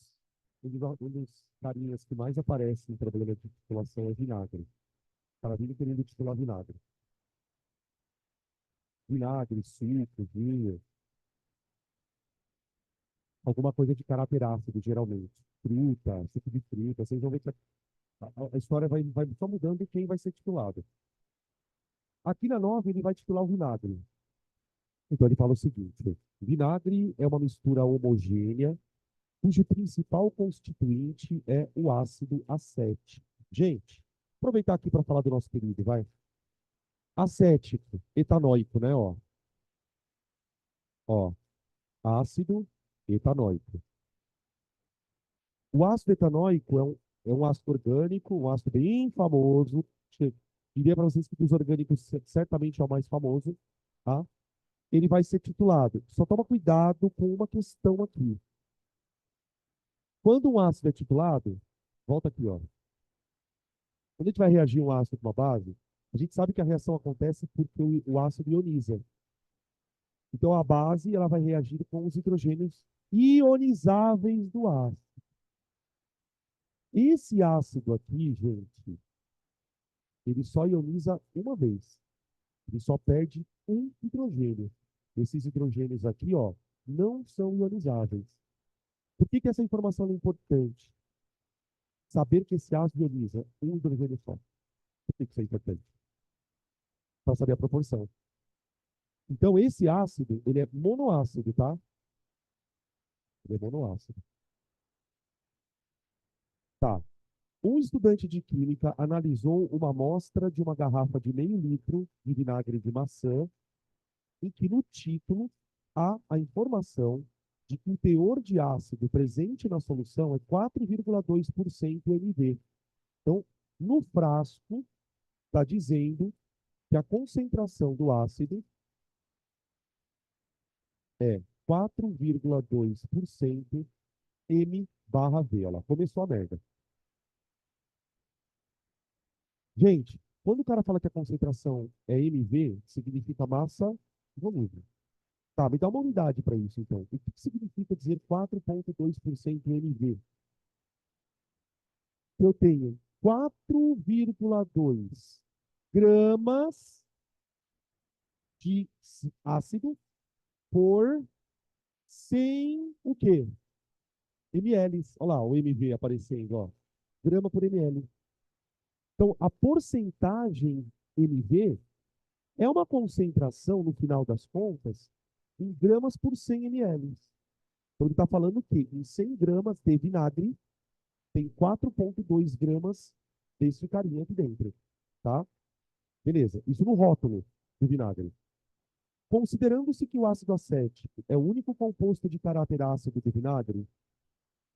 um dos carinhas que mais aparece em problema de titulação é vinagre. Cara, vive querendo titular vinagre. Vinagre, suco, vinho, alguma coisa de caráter ácido, geralmente. Fruta, suco de fruta. Vocês vão ver que a história vai só mudando quem vai ser titulado. Aqui na 9 ele vai titular o vinagre. Então ele fala o seguinte: vinagre é uma mistura homogênea cujo principal constituinte é o ácido acético. Gente, aproveitar aqui para falar do nosso querido, vai. Acético, etanóico, né? Ó, ácido etanóico. O ácido etanóico é um ácido orgânico, um ácido bem famoso. Diria para vocês que dos orgânicos certamente é o mais famoso, tá? Ele vai ser titulado. Só toma cuidado com uma questão aqui. Quando um ácido é titulado, volta aqui, ó. Quando a gente vai reagir um ácido com uma base, a gente sabe que a reação acontece porque o ácido ioniza. Então, a base ela vai reagir com os hidrogênios ionizáveis do ácido. Esse ácido aqui, gente, ele só ioniza uma vez. Ele só perde um hidrogênio. Esses hidrogênios aqui, ó, não são ionizáveis. Por que essa informação é importante? Saber que esse ácido ioniza um hidrogênio só. Por que isso é importante? Para saber a proporção. Então, esse ácido, ele é monoácido, tá? Ele é monoácido. Tá. Um estudante de química analisou uma amostra de uma garrafa de meio litro de vinagre de maçã, em que no título há a informação de que o teor de ácido presente na solução é 4,2% mV. Então, no frasco, está dizendo que a concentração do ácido é 4,2% M/V. Olha lá, começou a merda. Gente, quando o cara fala que a concentração é MV, significa massa volume. Tá, me dá uma unidade para isso, então. O que significa dizer 4,2% MV? Eu tenho 4,2 gramas de ácido por 100 o quê? ml. Olha lá, o MV aparecendo, ó. Grama por ml. Então, a porcentagem MV é uma concentração, no final das contas, em gramas por 100 ml. Então, ele está falando que em 100 gramas de vinagre, tem 4,2 gramas desse carinha aqui dentro. Tá? Beleza. Isso no rótulo do vinagre. Considerando-se que o ácido acético é o único composto de caráter ácido do vinagre,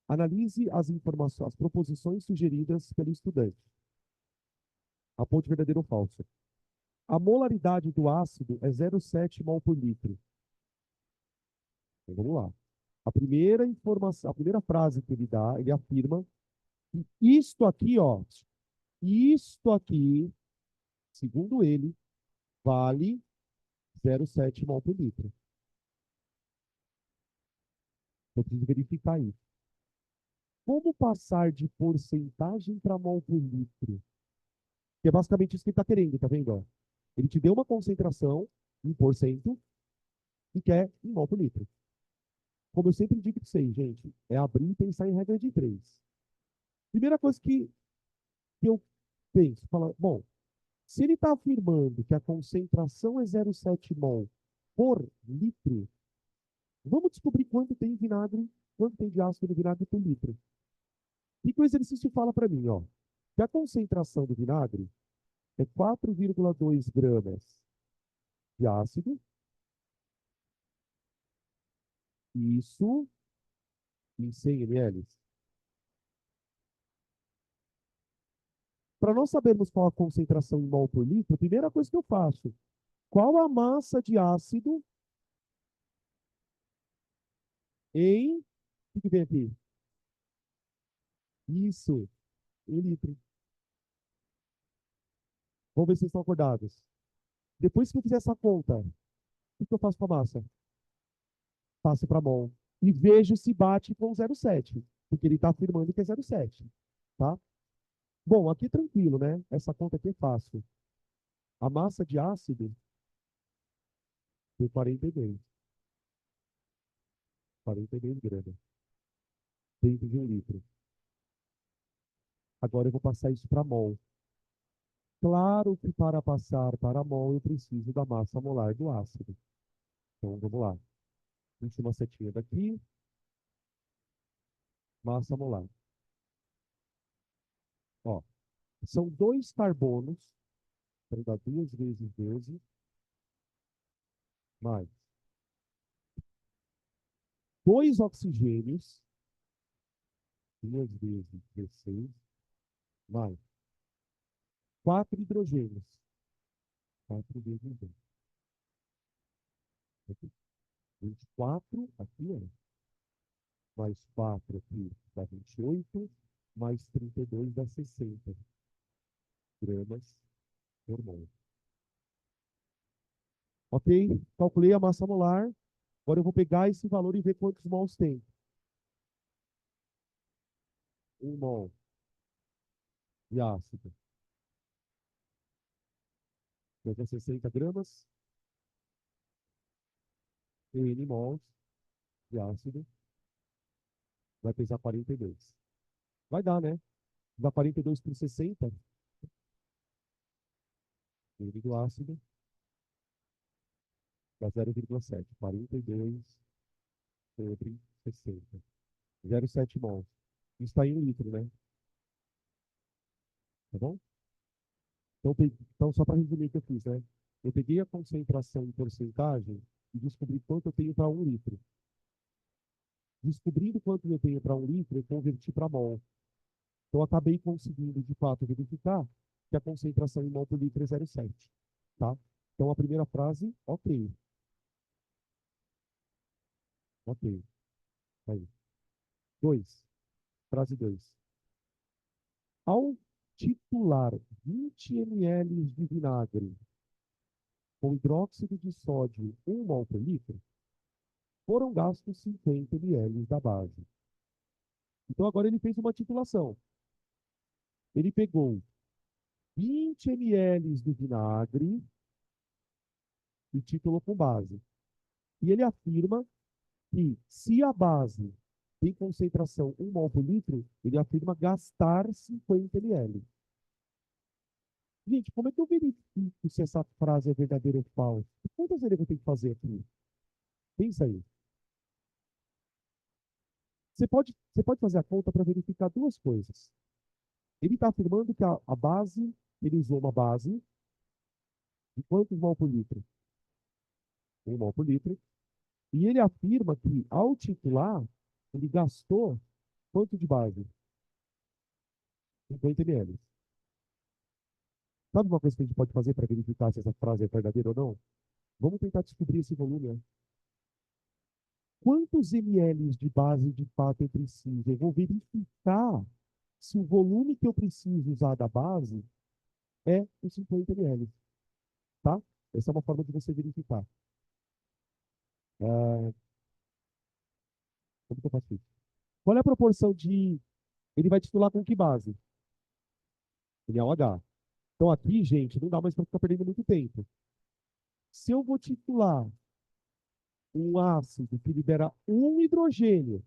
analise as informações, as proposições sugeridas pelo estudante. Aponte verdadeiro ou falso. A molaridade do ácido é 0,7 mol por litro. Então, vamos lá. A primeira informação, a primeira frase que ele dá, ele afirma que isto aqui, ó, isto aqui, segundo ele, vale 0,7 mol por litro. Eu preciso verificar isso. Como passar de porcentagem para mol por litro? Que é basicamente isso que ele está querendo, tá vendo? Ó? Ele te deu uma concentração em porcento e quer em mol por litro. Como eu sempre digo para vocês, gente, é abrir e pensar em regra de três. Primeira coisa que eu penso, fala, bom, se ele está afirmando que a concentração é 0,7 mol por litro, vamos descobrir quanto tem vinagre, quanto tem de ácido no vinagre por litro. O que o exercício fala para mim? Ó? Que a concentração do vinagre é 4,2 gramas de ácido, isso em 100 ml. Para nós sabermos qual a concentração em mol por litro, a primeira coisa que eu faço, qual a massa de ácido em... O que vem aqui? Isso, em litro. Vamos ver se vocês estão acordados. Depois que eu fizer essa conta, o que eu faço com a massa? Passo para mol. E vejo se bate com 0,7, porque ele está afirmando que é 0,7. Tá? Bom, aqui é tranquilo, né? Essa conta aqui é fácil. A massa de ácido foi 42. 42 gramas dentro de um litro. Agora eu vou passar isso para mol. Claro que para passar para mol eu preciso da massa molar do ácido. Então vamos lá. Puxa uma setinha daqui. Massa molar. Ó, são 2 carbonos, então dá 2 vezes 12, mais 2 oxigênios, 2 vezes 16, mais 4 hidrogênios, 4 vezes 2. Aqui. 24, aqui, ó, mais 4 aqui dá 28, mais 32 dá 60 gramas por mol. Ok? Calculei a massa molar. Agora eu vou pegar esse valor e ver quantos mols tem. 1 mol de ácido. 60 gramas. N mols de ácido. Vai pesar 42. Vai dar, né? Dá 42 por 60. N do ácido. Dá 0,7. 42 sobre 60. 0,7 mols. Isso está em 1 litro, né? Tá bom? Então, só para resumir o que eu fiz, né? Eu peguei a concentração em porcentagem e descobri quanto eu tenho para 1 litro. Descobrindo quanto eu tenho para 1 litro, eu converti para mol. Então, eu acabei conseguindo, de fato, verificar que a concentração em mol por litro é 0,7. Tá? Então, a primeira frase, ok. Ok. Tá aí. 2. Frase 2. Ao titular 20 ml de vinagre com hidróxido de sódio 1 mol por litro, foram gastos 50 ml da base. Então, agora ele fez uma titulação. Ele pegou 20 ml do vinagre e titulou com base. E ele afirma que, se a base tem concentração 1 mol por litro, ele afirma gastar 50 ml. Gente, como é que eu verifico se essa frase é verdadeira ou falsa? Quantas vezes eu tenho que fazer aqui? Pensa aí. Você pode fazer a conta para verificar duas coisas. Ele está afirmando que a base, ele usou uma base de quantos mol por litro? 1 mol por litro. E ele afirma que, ao titular, ele gastou quanto de base? 50 ml. Sabe uma coisa que a gente pode fazer para verificar se essa frase é verdadeira ou não? Vamos tentar descobrir esse volume. Né? Quantos ml de base de fato eu preciso? Eu vou verificar se o volume que eu preciso usar da base é os 50 ml. Tá? Essa é uma forma de você verificar. Ah, como que eu faço isso? Qual é a proporção de... Ele vai titular com que base? NaOH. Então aqui, gente, não dá mais para ficar perdendo muito tempo. Se eu vou titular um ácido que libera um hidrogênio,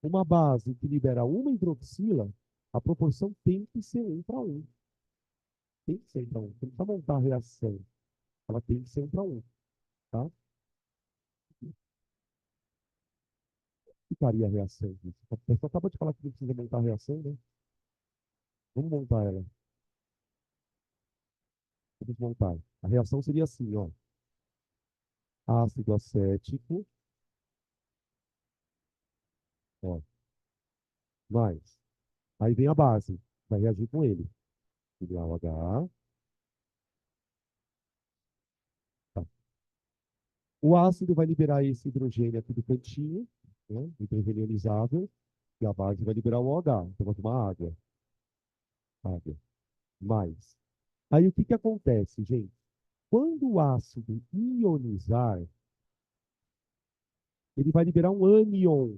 uma base que libera uma hidroxila, a proporção tem que ser 1 para 1. Tem que ser 1 para 1. Você não precisa montar a reação. Ela tem que ser 1 para 1. Tá? Ficaria a reação disso. A pessoa acaba de falar que não precisa montar a reação, né? Vamos montar ela. Vamos montar. A reação seria assim, ó. Ácido acético, ó, mais. Aí vem a base. Vai reagir com ele. Filial H. Tá. O ácido vai liberar esse hidrogênio aqui do cantinho, né? Hidrogênio ionizável. E a base vai liberar o OH. Então, vai tomar água. Água. Mais. Aí, o que que acontece, gente? Quando o ácido ionizar, ele vai liberar um ânion.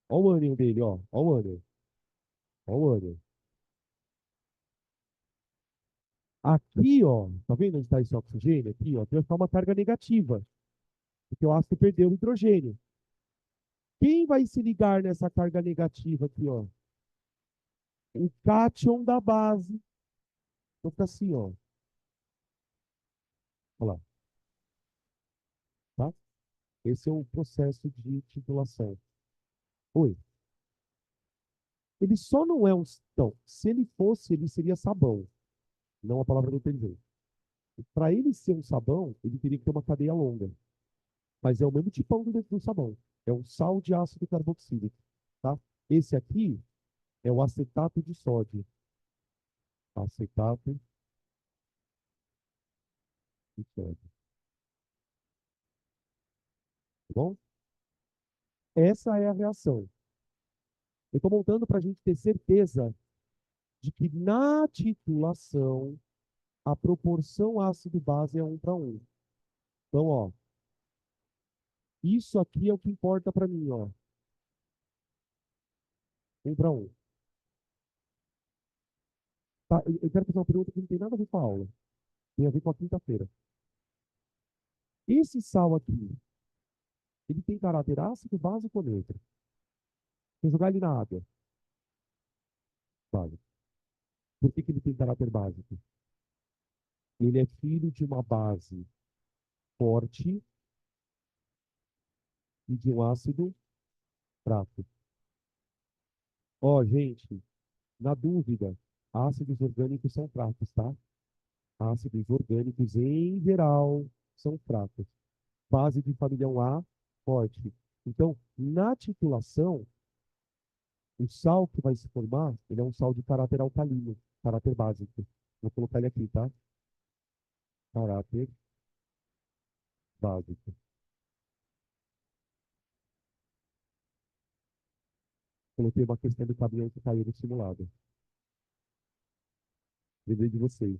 Olha o ânion dele, ó. Olha o ânion. Olha o ânion. Aqui, ó. Tá vendo onde está esse oxigênio? Aqui, ó. Tem uma carga negativa. Porque o ácido perdeu o hidrogênio. Quem vai se ligar nessa carga negativa aqui, ó? O cátion da base. Então fica assim, ó. Olha lá, tá? Esse é o processo de titulação. Oi. Ele só não é um... Então, se ele fosse, ele seria sabão. Não a palavra detergente. Para ele ser um sabão, ele teria que ter uma cadeia longa. Mas é o mesmo tipão do sabão. É um sal de ácido carboxílico, tá? Esse aqui é o acetato de sódio. Acetato de sódio. Tá bom? Essa é a reação. Eu estou montando para a gente ter certeza de que na titulação a proporção ácido-base é 1:1. Então, ó, isso aqui é o que importa para mim, ó. 1:1. Tá, eu quero fazer uma pergunta que não tem nada a ver com a aula. Tem a ver com a quinta-feira. Esse sal aqui, ele tem caráter ácido, básico ou neutro? Se eu jogar ele na água, básico. Por que ele tem caráter básico? Ele é filho de uma base forte e de um ácido fraco. Ó, gente, na dúvida, ácidos orgânicos são fracos, tá? Ácidos orgânicos, em geral, são fracos. Base de família 1A, forte. Então, na titulação, o sal que vai se formar, ele é um sal de caráter alcalino, caráter básico. Vou colocar ele aqui, tá? Caráter básico. Coloquei uma questão do caminhão que caiu no simulado. Lembrei de vocês.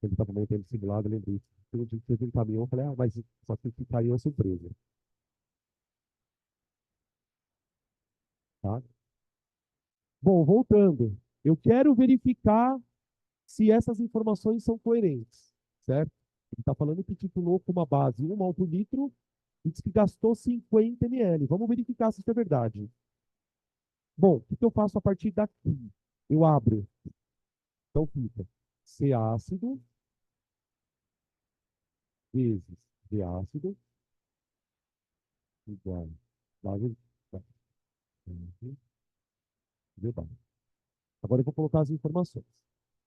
Quando estava montando o simulado, eu lembrei. Quando a gente fez um caminhão, eu falei, ah, mas só que o que caiu é surpresa, tá? Bom, voltando. Eu quero verificar se essas informações são coerentes, certo? Ele está falando que titulou com uma base 1 mol por litro e diz que gastou 50 ml. Vamos verificar se isso é verdade. Bom, o que eu faço a partir daqui? Eu abro. Então fica C ácido vezes V ácido igual base V base. Agora eu vou colocar as informações.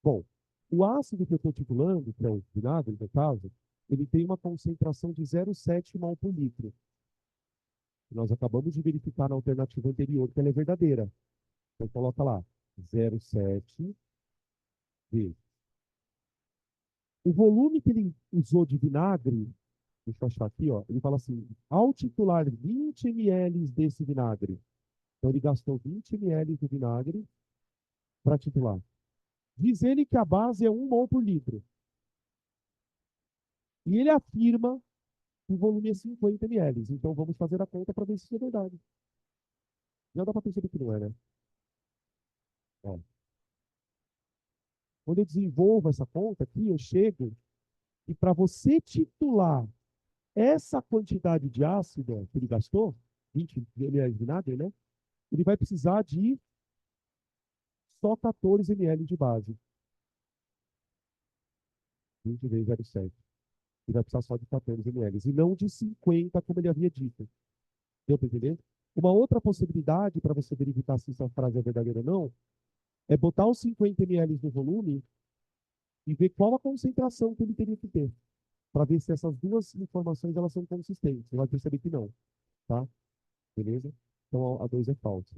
Bom, o ácido que eu estou titulando, que é o vinagre, no caso, ele tem uma concentração de 0,7 mol por litro. Nós acabamos de verificar na alternativa anterior que ela é verdadeira. Então coloca lá 0,7 vezes. O volume que ele usou de vinagre, deixa eu achar aqui, ó, ele fala assim, ao titular 20 ml desse vinagre, então ele gastou 20 ml de vinagre para titular. Diz ele que a base é 1 mol por litro. E ele afirma que o volume é 50 ml. Então vamos fazer a conta para ver se isso é verdade. Já dá para perceber que não é, né? Ó, quando eu desenvolvo essa conta aqui, eu chego e para você titular essa quantidade de ácido que ele gastou, 20 ml de vinagre, né? Ele vai precisar de só 14 ml de base. 20 vezes 0,7. Ele vai precisar só de 14 ml. E não de 50, como ele havia dito. Deu para entender? Uma outra possibilidade para você verificar se essa frase é verdadeira ou não é botar os 50 ml no volume e ver qual a concentração que ele teria que ter. Para ver se essas duas informações elas são consistentes. Você vai perceber que não. Tá? Beleza? Então a 2 é falsa.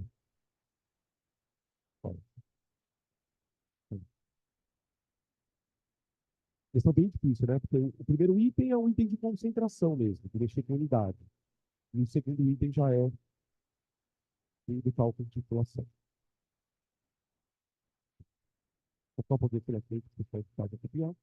Falsa. Questão bem difícil, né? Porque o primeiro item é um item de concentração mesmo, de mexer com unidade. E o segundo item já é de cálculo de titulação. Vou só poder ter aqui, que você pode copiar.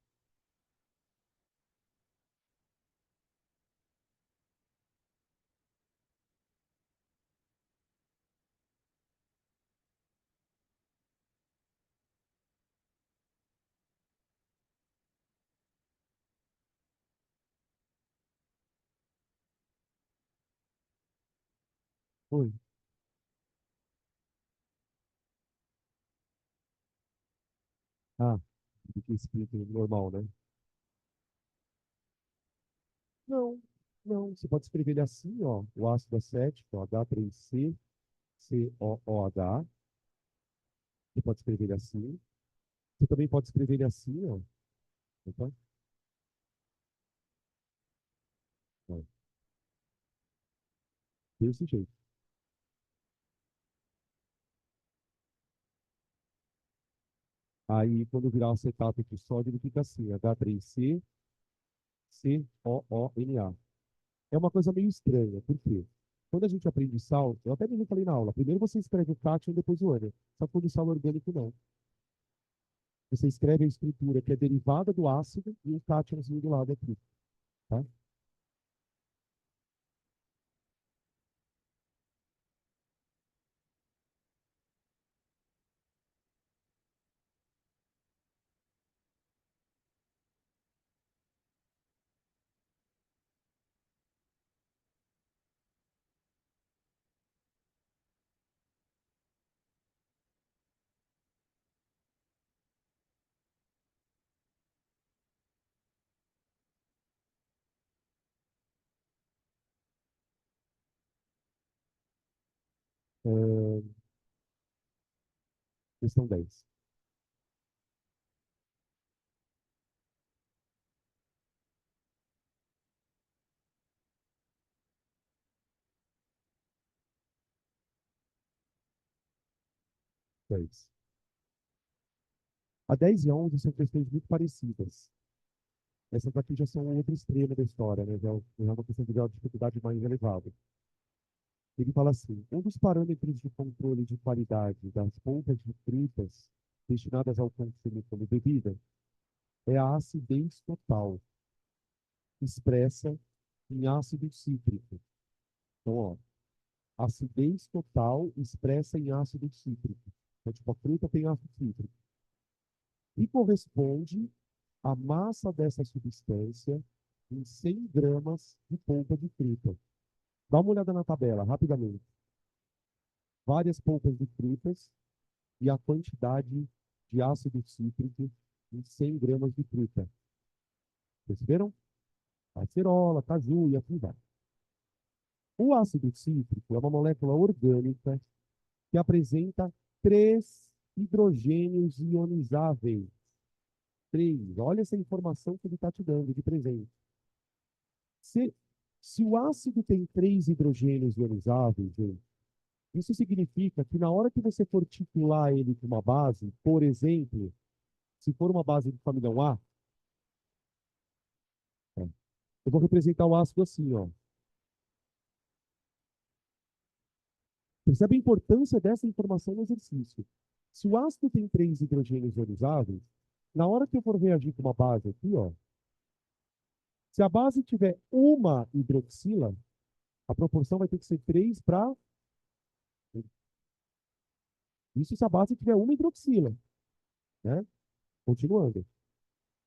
Oi. Ah, fica escrito normal, né? Não, não. Você pode escrever ele assim, ó. O ácido acético, H3C, COOH. Você pode escrever ele assim. Você também pode escrever ele assim, ó. Opa, ó, desse jeito. Aí, quando virar o acetato de sódio, ele fica assim, H3C, COONA. É uma coisa meio estranha, por quê? Quando a gente aprende sal, eu até mesmo falei na aula, primeiro você escreve o cátion, depois o ânion. Só que quando sal orgânico, não. você escreve a estrutura que é derivada do ácido e um cátionzinho do lado aqui, tá? É, questão 10. 10. A 10 e 11 são questões muito parecidas. Essas aqui já são o outro extremo da história, né? Já é uma questão de grau de dificuldade mais elevado. Ele fala assim: um dos parâmetros de controle de qualidade das polpas de frutas destinadas ao consumo como bebida é a acidez total, expressa em ácido cítrico. Então, ó, acidez total expressa em ácido cítrico. Então, tipo, a fruta tem ácido cítrico. E corresponde à massa dessa substância em 100 gramas de polpa de fruta. Dá uma olhada na tabela, rapidamente. Várias polpas de frutas e a quantidade de ácido cítrico em 100 gramas de fruta. Perceberam? Acerola, caju e assim vai. O ácido cítrico é uma molécula orgânica que apresenta 3 hidrogênios ionizáveis. 3. Olha essa informação que ele está te dando de presente. Se, se o ácido tem 3 hidrogênios ionizáveis, gente, isso significa que na hora que você for titular ele com uma base, por exemplo, se for uma base de família A, é, eu vou representar o ácido assim, ó. Percebe a importância dessa informação no exercício. Se o ácido tem 3 hidrogênios ionizáveis, na hora que eu for reagir com uma base aqui, ó, se a base tiver uma hidroxila, a proporção vai ter que ser 3 para. Isso se a base tiver uma hidroxila, né? Continuando.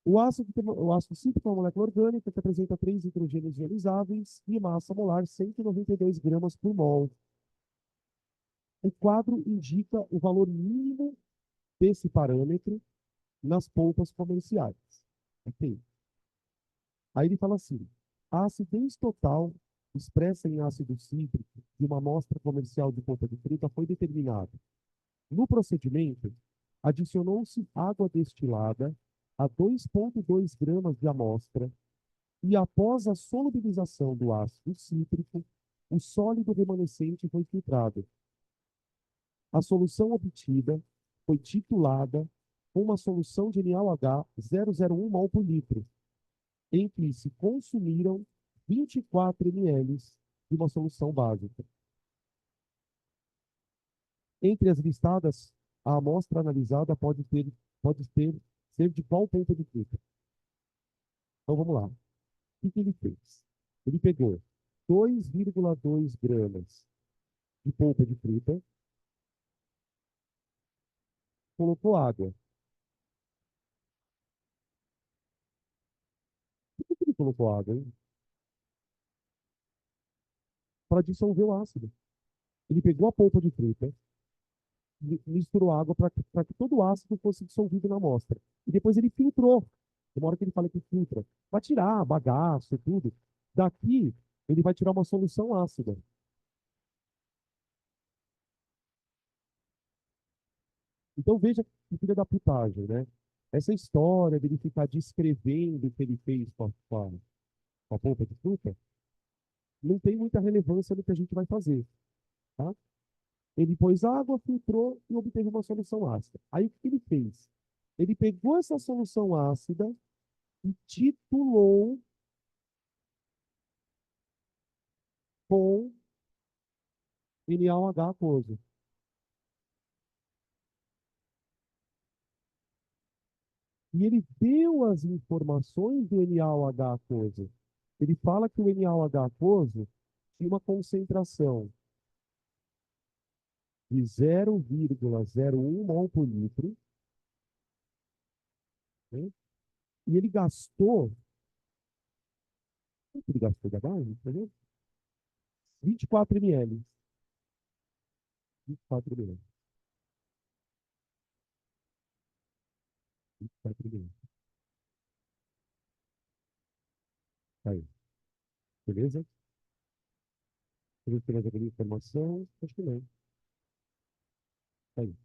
O ácido cítrico é uma molécula orgânica que apresenta 3 hidrogênios ionizáveis e massa molar 192 gramas por mol. O quadro indica o valor mínimo desse parâmetro nas polpas comerciais. Ok? Aí ele fala assim: a acidez total expressa em ácido cítrico de uma amostra comercial de polpa de fruta foi determinada. No procedimento, adicionou-se água destilada a 2,2 gramas de amostra e, após a solubilização do ácido cítrico, o sólido remanescente foi filtrado. A solução obtida foi titulada com uma solução de NaOH 0,01 mol por litro, em que se consumiram 24 ml de uma solução básica. Entre as listadas, a amostra analisada pode ter ser de qual ponto de fruta. Então vamos lá. O que ele fez? Ele pegou 2,2 gramas de polpa de fruta, colocou água. Por que ele colocou água, hein? Para dissolver o ácido. Ele pegou a polpa de fruta, misturou água para que todo o ácido fosse dissolvido na amostra. E depois ele filtrou. Tem uma hora que ele fala que filtra. Para tirar bagaço e tudo. Daqui, ele vai tirar uma solução ácida. Então veja que filha da putagem, né? Essa história dele ficar descrevendo o que ele fez com a polpa de fruta não tem muita relevância no que a gente vai fazer, tá? Ele pôs água, filtrou e obteve uma solução ácida. Aí o que ele fez? Ele pegou essa solução ácida e titulou com NaOH aquoso. E ele deu as informações do NaOH aquoso. Ele fala que o NaOH aquoso tinha uma concentração de 0,01 mol por litro, né? E ele gastou, quanto ele gastou de base? 24 ml. 24 ml. 24 ml. Tá aí. Beleza? Você tem mais alguma informação? Acho que não. Tá aí.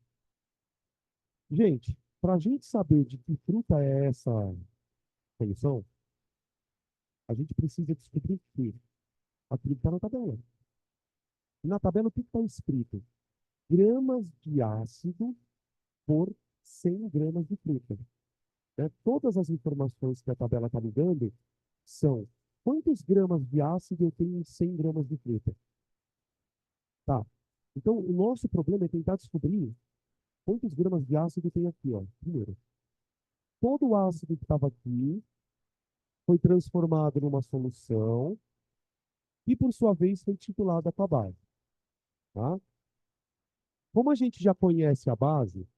Gente, para a gente saber de que fruta é essa solução, a gente precisa descobrir que aquilo está na tabela. E na tabela, o que está escrito? Gramas de ácido por 100 gramas de fruta. Né? Todas as informações que a tabela está me dando são quantos gramas de ácido eu tenho em 100 gramas de fruta. Tá. Então, o nosso problema é tentar descobrir quantos gramas de ácido tem aqui, ó. Primeiro, todo o ácido que estava aqui foi transformado numa solução e, por sua vez, foi titulada com a base. Tá? Como a gente já conhece a base,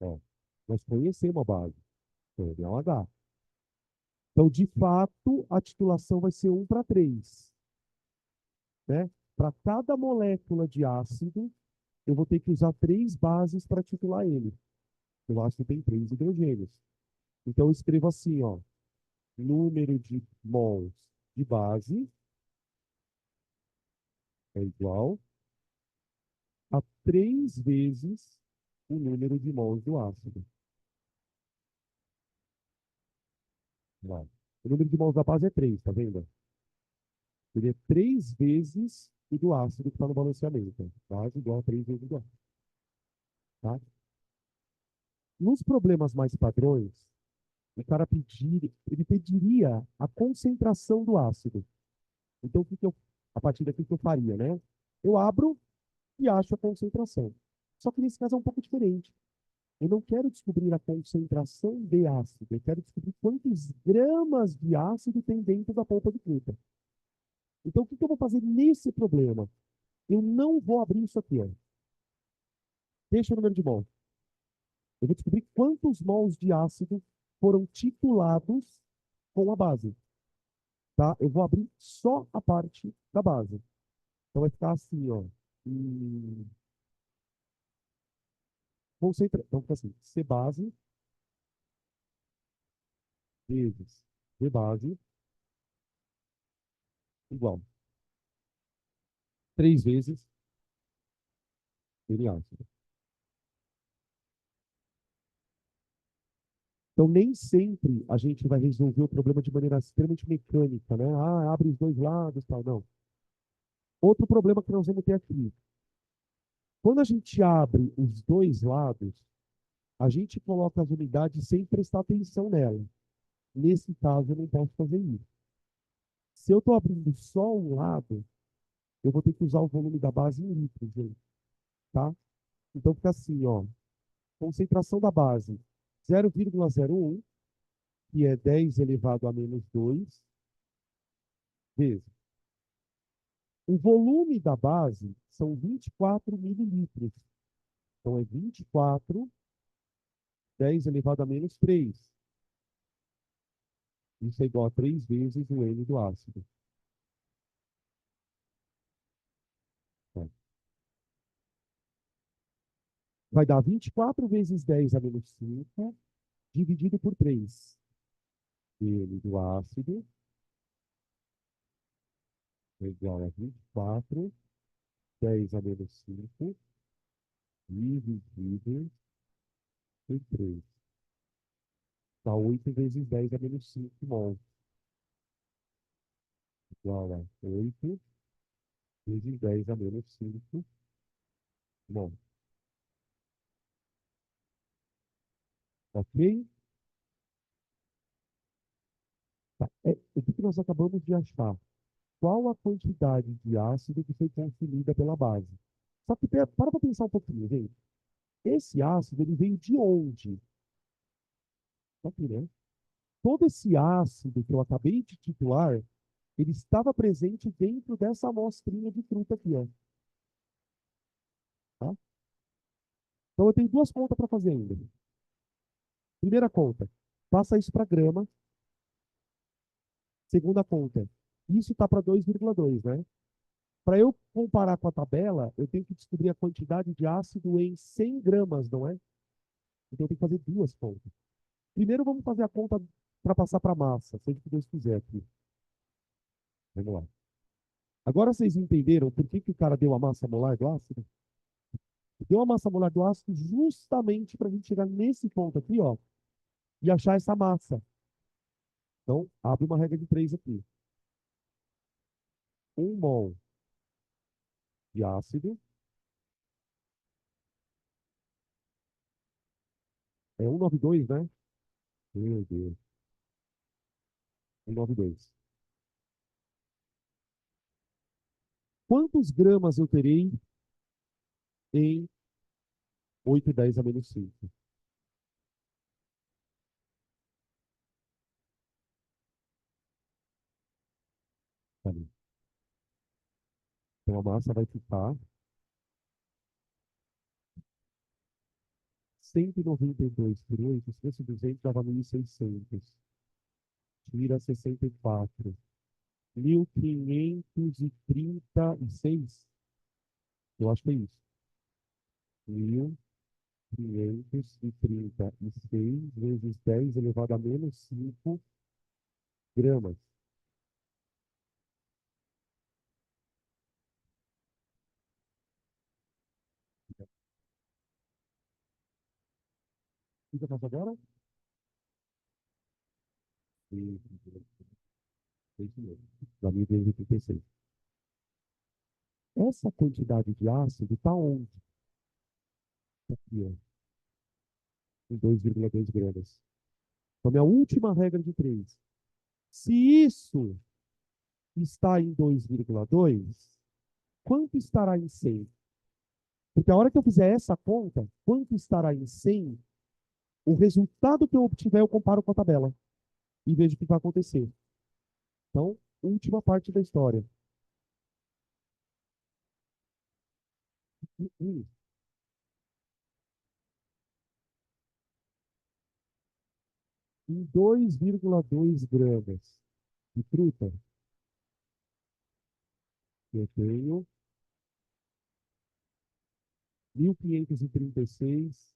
ó, nós conhecemos a base, então é o H. Então, de fato, a titulação vai ser 1:3. Né? Para cada molécula de ácido, eu vou ter que usar 3 bases para titular ele. O ácido tem 3 hidrogênios. Então, eu escrevo assim, ó, número de mols de base é igual a 3 vezes o número de mols do ácido. Vai. O número de mols da base é 3, tá vendo? Ele é 3 vezes o do ácido que está no balanceamento. Base igual a 3 vezes o do ácido. Tá? Nos problemas mais padrões, o cara ele pediria a concentração do ácido. Então, a partir daqui, o que eu faria, né? Eu abro e acho a concentração. Só que nesse caso é um pouco diferente. Eu não quero descobrir a concentração de ácido, eu quero descobrir quantos gramas de ácido tem dentro da polpa de fruta. Então, o que eu vou fazer nesse problema? Eu não vou abrir isso aqui, ó. Deixa o número de mols. Eu vou descobrir quantos mols de ácido foram titulados com a base. Tá? Eu vou abrir só a parte da base. Então vai ficar assim, ó. Então fica assim, C base vezes V base igual 3 vezes N ácido. Então nem sempre a gente vai resolver o problema de maneira extremamente mecânica, né? Ah, abre os dois lados, tal, não. Outro problema que nós vamos ter aqui. Quando a gente abre os dois lados, a gente coloca as unidades sem prestar atenção nela. Nesse caso, eu não posso fazer isso. Se eu estou abrindo só um lado, eu vou ter que usar o volume da base em litros, gente, tá? Então fica assim, ó. Concentração da base 0,01, que é 10 elevado a menos 2, vezes. O volume da base são 24 mililitros. Então é 24, 10 elevado a menos 3. Isso é igual a 3 vezes o N do ácido. Tá? Vai dar 24 vezes 10 a menos 5, dividido por 3. N do ácido é igual a 24, 10 a menos 5, dividido por 3. Dá 8 vezes 10 a menos 5 mol. Igual a 8 vezes 10 a menos 5 mol. Ok? Tá. O que nós acabamos de achar? Qual a quantidade de ácido que foi consumida pela base? Só que para pensar um pouquinho, gente. Esse ácido, ele veio de onde? Tá aqui, né? Todo esse ácido que eu acabei de titular, ele estava presente dentro dessa amostrinha de fruta aqui, ó. Tá? Então eu tenho duas contas para fazer ainda. Primeira conta, passa isso para grama. Segunda conta, isso está para 2,2, né? Para eu comparar com a tabela, eu tenho que descobrir a quantidade de ácido em 100 gramas, não é? Então eu tenho que fazer duas contas. Primeiro vamos fazer a conta para passar para massa, seja o que Deus quiser aqui. Vamos lá. Agora vocês entenderam por que, que o cara deu a massa molar do ácido? Deu a massa molar do ácido justamente para a gente chegar nesse ponto aqui, ó, e achar essa massa. Então, abre uma regra de 3 aqui. 1 mol de ácido é 192, né? Meu Deus, 192. Quantos gramas eu terei em 8,10 a menos 5? Tá ali. Então, a massa vai ficar 192 por 8, se fosse 200, dava 1.600. Tira 64. 1.536. Eu acho que é isso. 1.536 vezes 10 elevado a menos 5 gramas. O que eu faço agora? É isso mesmo. Dá 1.236. Essa quantidade de ácido está onde? Tá aqui, ó, em 2,2 gramas. Então, minha última regra de 3. Se isso está em 2,2, quanto estará em 100? Porque a hora que eu fizer essa conta, quanto estará em 100, o resultado que eu obtiver eu comparo com a tabela e vejo o que vai acontecer. Então, última parte da história. Em 2,2 gramas de fruta, eu tenho 1.536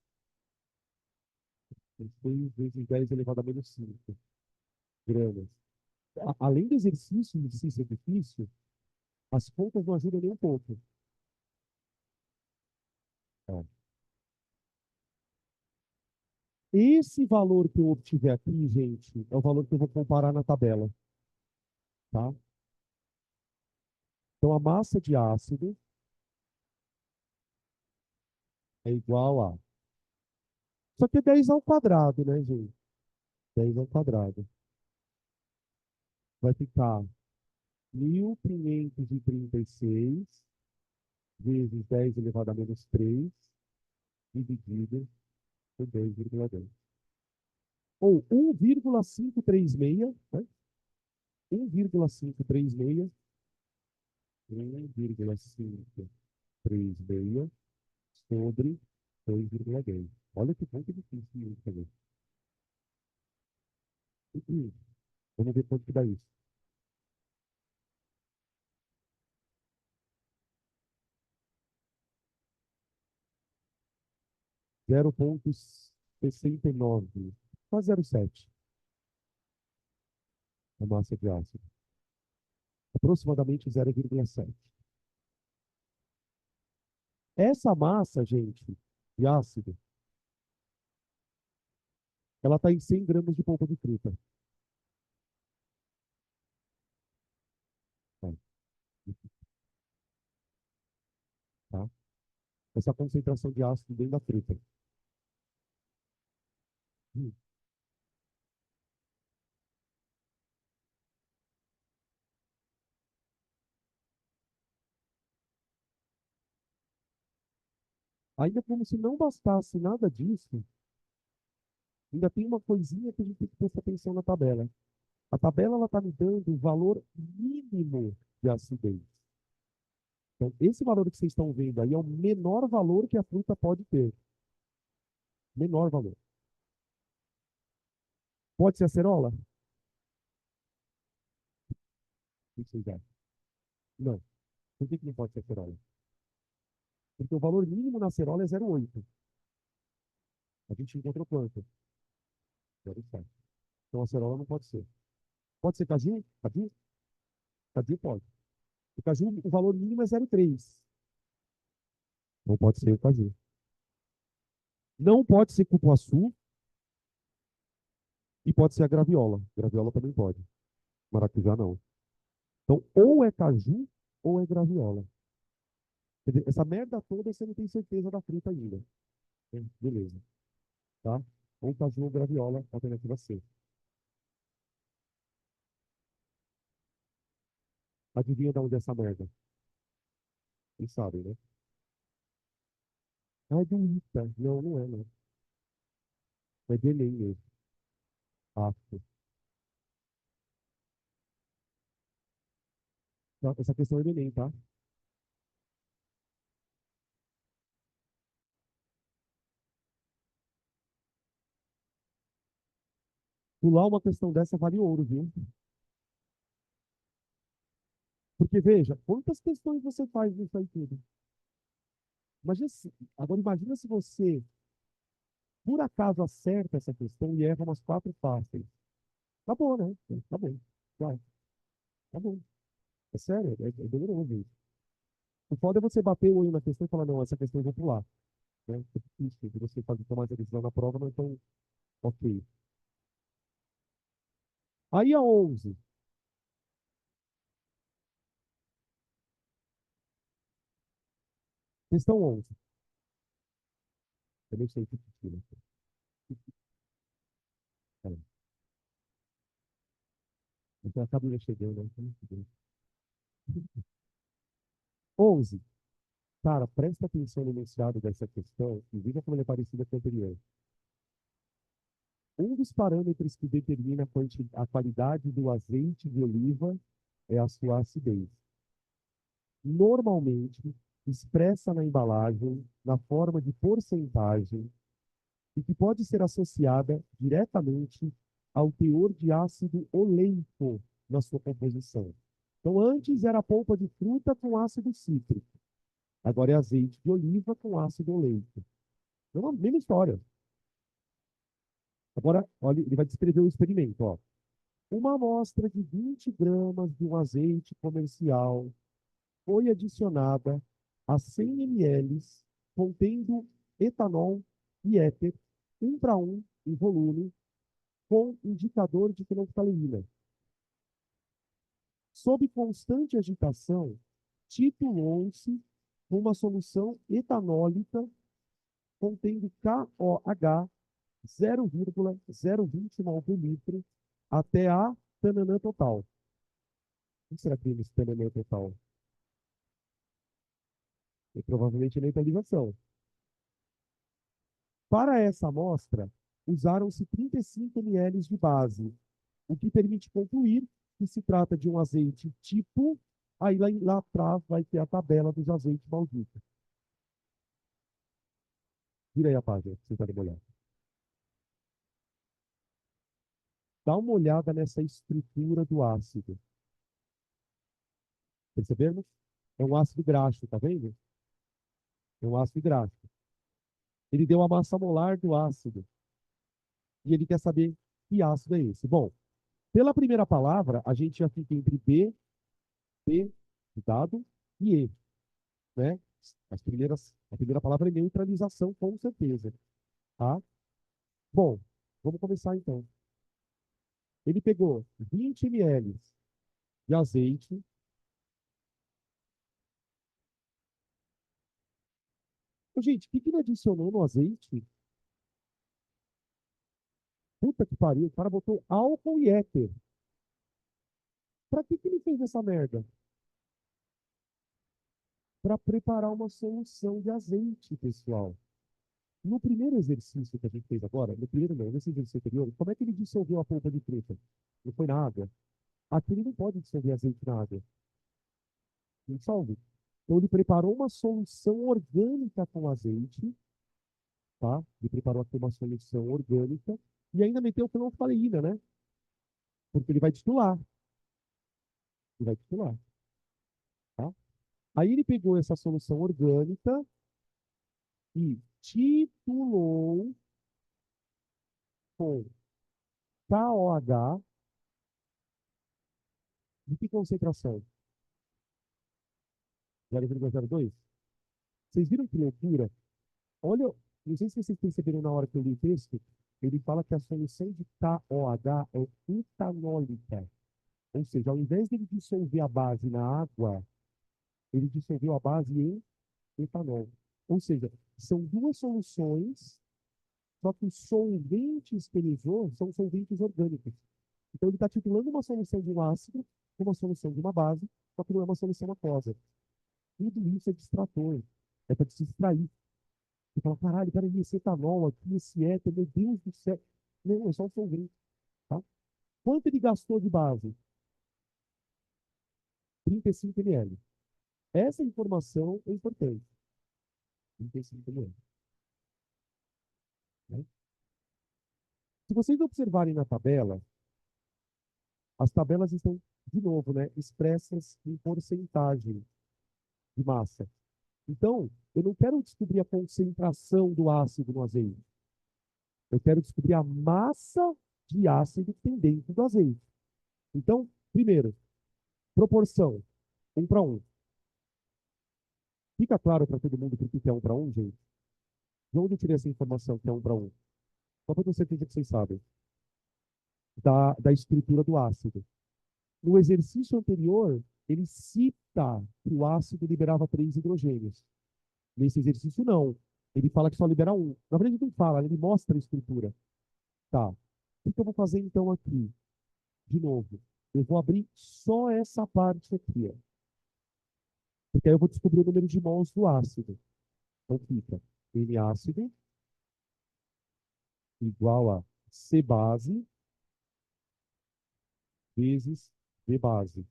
vezes 10 elevado a menos 5 gramas. Além do exercício em si ser difícil, as contas não ajudam nem um pouco. Tá? Esse valor que eu obtiver aqui, gente, é o valor que eu vou comparar na tabela. Tá? Então, a massa de ácido é igual a... Só que é 10 ao quadrado, né, gente? 10 ao quadrado. Vai ficar 1.536 vezes 10 elevado a menos 3 dividido por 2,2. Ou 1,536, né? 1,536, 1,536 sobre 2,2. Olha que ponto difícil isso também. Vamos ver quanto que dá isso. 0,69, quase 0,7 a massa de ácido. Aproximadamente 0,7. Essa massa, gente, de ácido, ela está em 100 gramas de polpa de fruta. Tá? Tá? Essa concentração de ácido dentro da fruta. Hum. Ainda como se não bastasse nada disso, ainda tem uma coisinha que a gente tem que prestar atenção na tabela. A tabela ela está me dando o valor mínimo de acidez. Então, esse valor que vocês estão vendo aí é o menor valor que a fruta pode ter. Menor valor. Pode ser acerola? O que vocês acham? Não. Por que não pode ser acerola? Porque o valor mínimo na acerola é 0,8. A gente encontrou quanto? 0,7. Então, a acerola não pode ser. Pode ser caju? Caju? Caju pode. O caju, o valor mínimo é 0,3. Não pode ser o caju. Não pode ser cupuaçu e pode ser a graviola. Graviola também pode. Maracujá não. Então, ou é caju ou é graviola. Quer dizer, essa merda toda você não tem certeza da fruta ainda. Beleza. Tá? Ou caju ou graviola, alternativa C. Adivinha de onde é essa merda? Vocês sabem, né? Ah, é do ITA. Não, não é, não. É de Enem mesmo. Acho. Tá, essa questão é do Enem, tá? Pular uma questão dessa vale ouro, viu? Porque, veja, quantas questões você faz nisso aí tudo? Imagina agora imagina se você, por acaso, acerta essa questão e erra umas quatro fáceis. Tá bom, né? Tá bom. Vai, tá bom. É sério, é doloroso isso. O foda é você bater o olho na questão e falar, não, essa questão eu vou pular. Né? É difícil de você fazer, tomar essa decisão na prova, mas então, ok. Aí a 11. Questão 11. Eu nem sei o que tira. Então, acaba chegando. Né? 11. Cara, presta atenção no enunciado dessa questão e veja como ele é parecido com a anterior. Um dos parâmetros que determina a qualidade do azeite de oliva é a sua acidez. Normalmente, expressa na embalagem na forma de porcentagem e que pode ser associada diretamente ao teor de ácido oleico na sua composição. Então, antes era polpa de fruta com ácido cítrico, agora é azeite de oliva com ácido oleico. É uma mesma história. Agora, olha, ele vai descrever o experimento. Ó. Uma amostra de 20 gramas de um azeite comercial foi adicionada a 100 ml contendo etanol e éter, 1 para 1 em volume, com indicador de fenolftaleína. Sob constante agitação, titulou-se uma solução etanólica contendo KOH 0,020 mol por litro até a tananã total. O que será que é esse tananã total? É provavelmente neutralização. Para essa amostra, usaram-se 35 ml de base, o que permite concluir que se trata de um azeite tipo, aí lá atrás vai ter a tabela dos azeites malditos. Vira aí a página, você está dando uma olhada. Dá uma olhada nessa estrutura do ácido. Percebemos? É um ácido graxo, tá vendo? É um ácido graxo. Ele deu a massa molar do ácido. E ele quer saber que ácido é esse. Bom, pela primeira palavra, a gente já fica entre B, P, dado, e E, né? A primeira palavra é neutralização, com certeza, tá? Bom, vamos começar então. Ele pegou 20 ml de azeite. Ô, gente, o que ele adicionou no azeite? Puta que pariu, o cara botou álcool e éter. Pra que ele fez essa merda? para preparar uma solução de azeite, pessoal. No primeiro exercício que a gente fez agora, no primeiro não, nesse exercício anterior, como é que ele dissolveu a polpa de fruta? Não foi na água? Aqui ele não pode dissolver azeite na água. Não dissolve. Então ele preparou uma solução orgânica com azeite, tá? Ele preparou aqui uma solução orgânica e ainda meteu fenolftaleína, né? Porque ele vai destilar. Ele vai destilar, tá? Aí ele pegou essa solução orgânica e titulou com KOH de que concentração? 0,02? Vocês viram que loucura? Olha, não sei se vocês perceberam na hora que eu li o texto, ele fala que a solução de KOH é etanólica. Ou seja, ao invés de ele dissolver a base na água, ele dissolveu a base em etanol. Ou seja, são duas soluções, só que os solventes que ele usou são solventes orgânicos. Então, ele está titulando uma solução de um ácido com uma solução de uma base, só que não é uma solução aquosa. Tudo isso é distrator. É para se distrair. E fala, caralho, peraí, esse etanol aqui, esse éter, meu Deus do céu. Não, é só um solvente. Tá? Quanto ele gastou de base? 35 ml. Essa informação é importante. 35 ml. Né? Se vocês observarem na tabela, as tabelas estão, de novo, né, expressas em porcentagem de massa. Então, eu não quero descobrir a concentração do ácido no azeite. Eu quero descobrir a massa de ácido que tem dentro do azeite. Então, primeiro, proporção, 1 para 1. Fica claro para todo mundo por que é 1 para 1, gente? De onde eu tirei essa informação que é 1 para 1? Só para ter certeza que vocês sabem. Da estrutura do ácido. No exercício anterior, ele cita que o ácido liberava 3 hidrogênios. Nesse exercício, não. Ele fala que só libera um. Na verdade, ele não fala, ele mostra a estrutura. Tá. O que eu vou fazer então aqui? De novo, eu vou abrir só essa parte aqui, ó. Porque aí eu vou descobrir o número de mols do ácido. Então fica N ácido igual a C base vezes B base.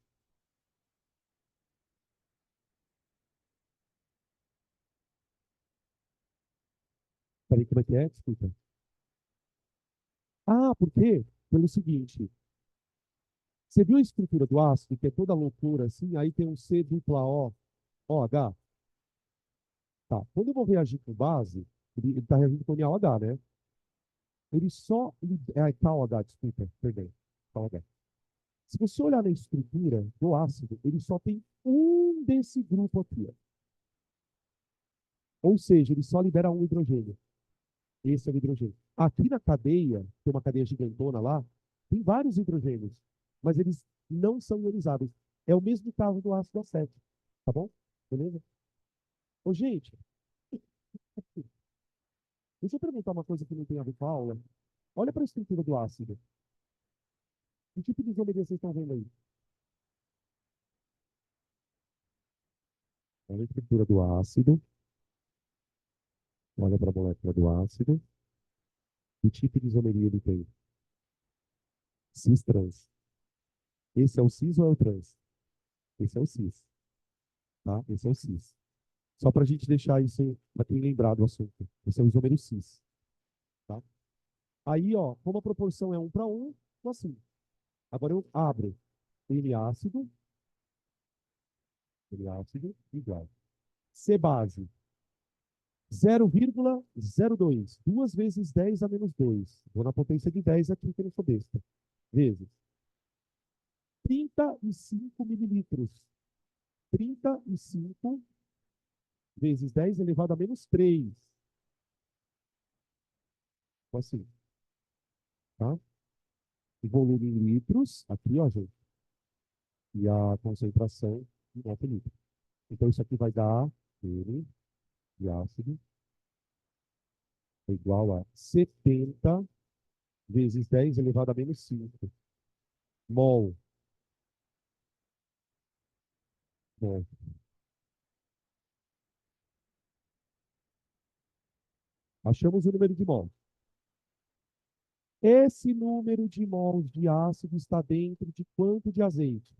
Peraí, como é que é? Desculpa. Ah, por quê? Pelo seguinte, você viu a estrutura do ácido, que é toda loucura assim, aí tem um C dupla O, OH. Tá. Quando eu vou reagir com base, ele está reagindo com NaOH, né? Ele só. KOH, desculpa, perdão. KOH. Se você olhar na estrutura do ácido, ele só tem um desse grupo aqui, ó. Ou seja, ele só libera um hidrogênio. Esse é o hidrogênio. Aqui na cadeia, tem uma cadeia gigantona lá, tem vários hidrogênios, mas eles não são ionizáveis. É o mesmo caso do ácido acético, tá bom? Beleza? Ô, gente, deixa eu perguntar uma coisa que não tem a ver com a aula. Olha para a estrutura do ácido. Que tipo de isomeria vocês estão vendo aí? Olha a estrutura do ácido. Olha para a molécula do ácido. Que tipo de isomeria ele tem? Cis-trans. Esse é o cis ou é o trans? Esse é o cis, tá? Esse é o cis. Só para a gente deixar isso aqui lembrado do assunto. Esse é o isômero cis, tá? Aí, ó, como a proporção é 1 para 1, assim. Agora eu abro N ácido igual. C base, 0,02. 2 vezes 10 a menos 2. Vou na potência de 10 aqui, que eu não sou besta. Vezes 35 mililitros. 35 vezes 10 elevado a menos 3. Então, assim, tá? O volume em litros, aqui, ó, gente, e a concentração em metro litro. Então, isso aqui vai dar N de ácido é igual a 70 vezes 10 elevado a menos 5 mol. Mol. Achamos o número de mols. Esse número de mols de ácido está dentro de quanto de azeite?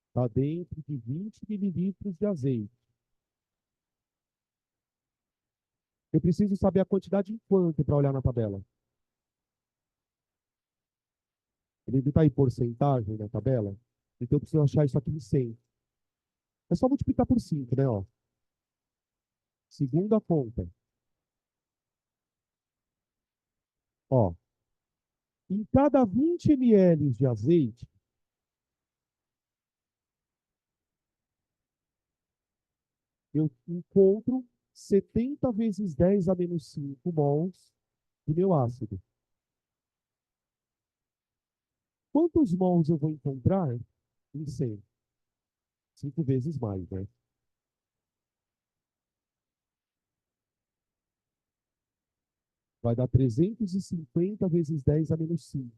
Está dentro de 20 mililitros de azeite. Eu preciso saber a quantidade em quanto para olhar na tabela. Ele está em porcentagem na tabela? Então eu preciso achar isso aqui em 100. É só multiplicar por 5, né? Ó. Segunda conta. Ó, em cada 20 ml de azeite, eu encontro 70 vezes 10 a menos 5 mols do meu ácido. Quantos mols eu vou encontrar em 100? 5 vezes mais, né? Vai dar 350 vezes 10 a menos 5.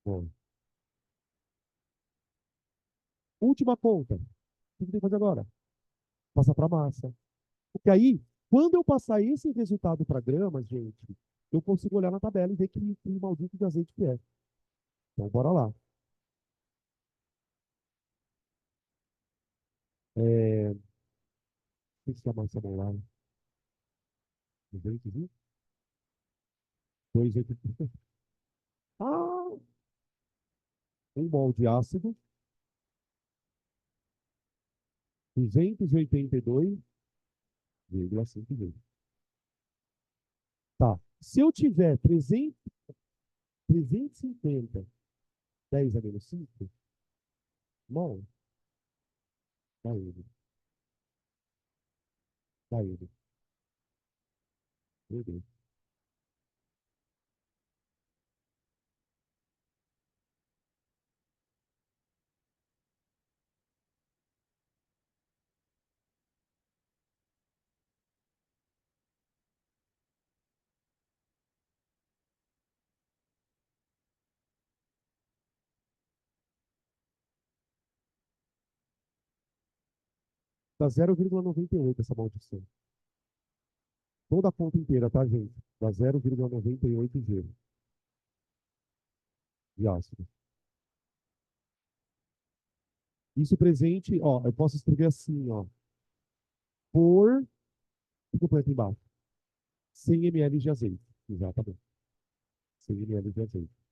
Bom, última conta. O que eu tenho que fazer agora? Passar para massa. Porque aí, quando eu passar esse resultado para gramas, gente, eu consigo olhar na tabela e ver que maldito de azeite que é. Então, bora lá. É, o que é a massa molar? 220? 280. Ah, 1 mol de ácido, 282,5 vezes. Tá. Se eu tiver 350, 10 a menos 5, mol, dá ele, dá ele. Meu Deus. Dá 0,98 essa maldição. Toda a conta inteira, tá, gente? Dá 0,98 G de ácido. Isso presente, ó, eu posso escrever assim, ó, por, o que eu ponho aqui embaixo? 100 ml de azeite. Exatamente. 100 ml de azeite.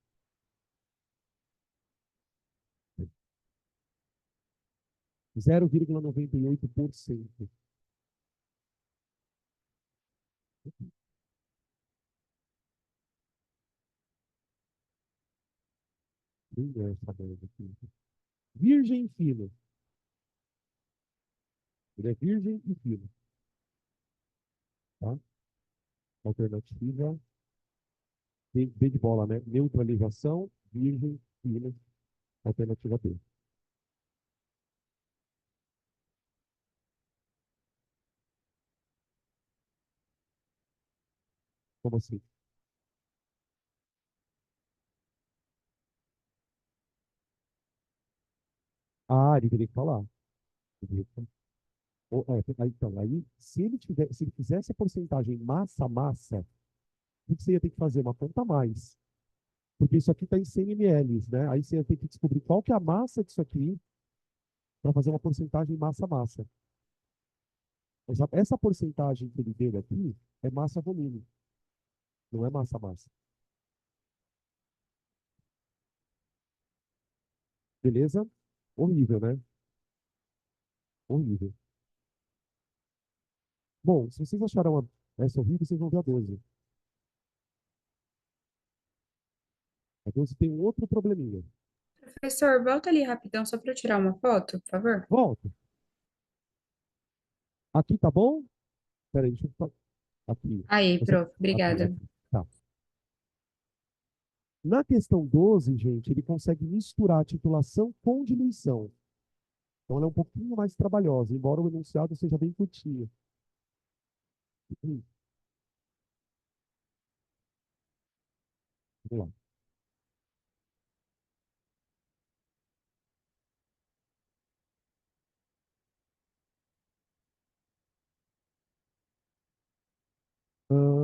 0,98%. Nem é essa merda aqui. Virgem fino. Ele é virgem e fino. Tá? Alternativa B de bola, né? Neutralização, virgem, fino. Alternativa B. Como assim? Ah, ele teria que falar. Ele teria que falar. Então, aí, se ele fizesse a porcentagem massa-massa, o que você ia ter que fazer? Uma conta a mais. Porque isso aqui está em 100 ml, né? Aí você ia ter que descobrir qual que é a massa disso aqui para fazer uma porcentagem massa-massa. Essa porcentagem que ele deu aqui é massa-volume, não é massa-massa. Beleza? Horrível, né? Horrível. Bom, se vocês acharam essa horrível, vocês vão ver a 12. A 12 tem um outro probleminha. Professor, volta ali rapidão só para eu tirar uma foto, por favor. Volta. Aqui tá bom? Peraí, deixa eu... Aqui. Aí, Você... prof, Aqui, obrigada. aqui. Tá. Na questão 12, gente, ele consegue misturar titulação com diluição. Então, ela é um pouquinho mais trabalhosa, embora o enunciado seja bem curtinho. Vamos lá.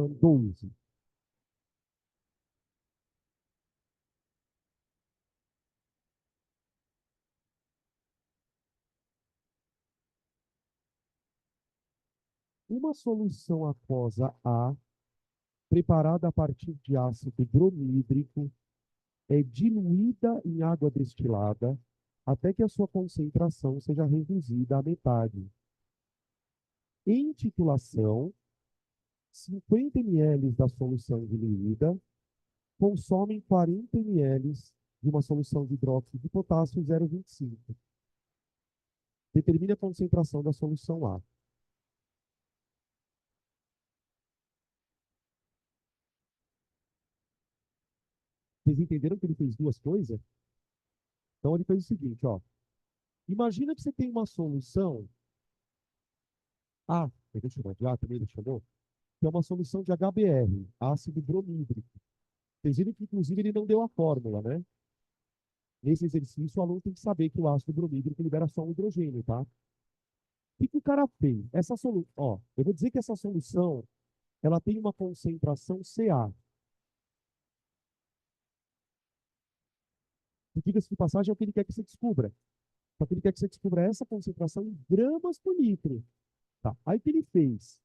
12. Uma solução aquosa A, preparada a partir de ácido bromídrico, é diluída em água destilada até que a sua concentração seja reduzida à metade. Em titulação, 50 ml da solução diluída consomem 40 ml de uma solução de hidróxido de potássio 0,25. Determine a concentração da solução A. Vocês entenderam que ele fez duas coisas? Então ele fez o seguinte, ó. Imagina que você tem uma solução A, ele chamou de A também, ele chamou, que é uma solução de HBr, ácido bromídrico. Vocês viram que, inclusive, ele não deu a fórmula, né? Nesse exercício, o aluno tem que saber que o ácido bromídrico libera só um hidrogênio, tá? O que o cara fez? Essa solução, ó, eu vou dizer que essa solução, ela tem uma concentração Ca. E diga-se de passagem, é o que ele quer que você descubra. Só que ele quer que você descubra essa concentração em gramas por litro. Tá? Aí o que ele fez?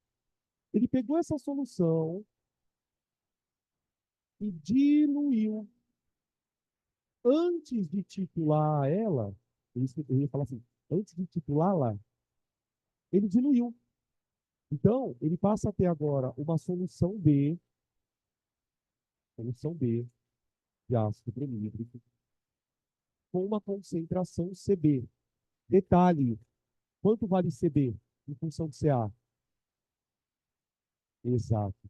Ele pegou essa solução e diluiu. Antes de titular ela, ele ia falar assim, antes de titulá-la, ele diluiu. Então, ele passa a ter agora uma solução B de ácido bromídrico, com uma concentração Cb. Detalhe, quanto vale Cb em função de Ca? Exato.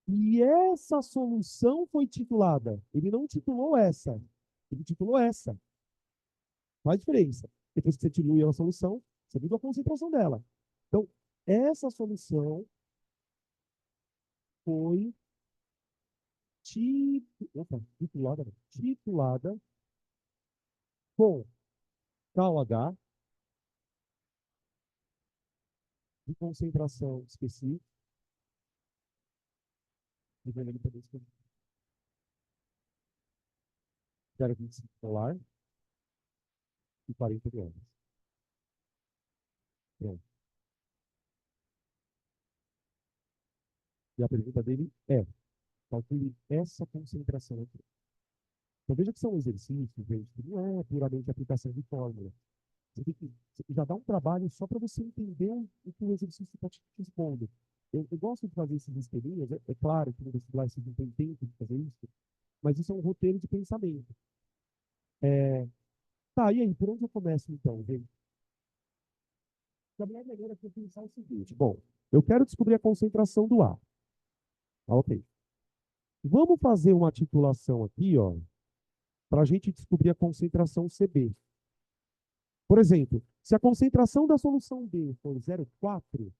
E essa solução foi titulada. Ele não titulou essa. Ele titulou essa. Faz diferença. Depois que você dilui a solução, você muda a concentração dela. Então, essa solução foi titulada com KOH de concentração específica, de veneno também específico, 0,25 molar e 40 gramas. Pronto. E a pergunta dele é, calcule essa concentração aqui. Então veja que são exercícios, gente, que não é puramente aplicação de fórmula. Você tem que você já dá um trabalho só para você entender o que o exercício está te expondo. Eu gosto de fazer esses esqueminhas, é claro que no vestibular você não tem tempo de fazer isso, mas isso é um roteiro de pensamento. Tá, e aí, por onde eu começo então, gente? A minha maneira aqui é pensar o seguinte: bom, eu quero descobrir a concentração do A. Ah, ok. Vamos fazer uma titulação aqui, ó, para a gente descobrir a concentração CB. Por exemplo, se a concentração da solução B for 0,4,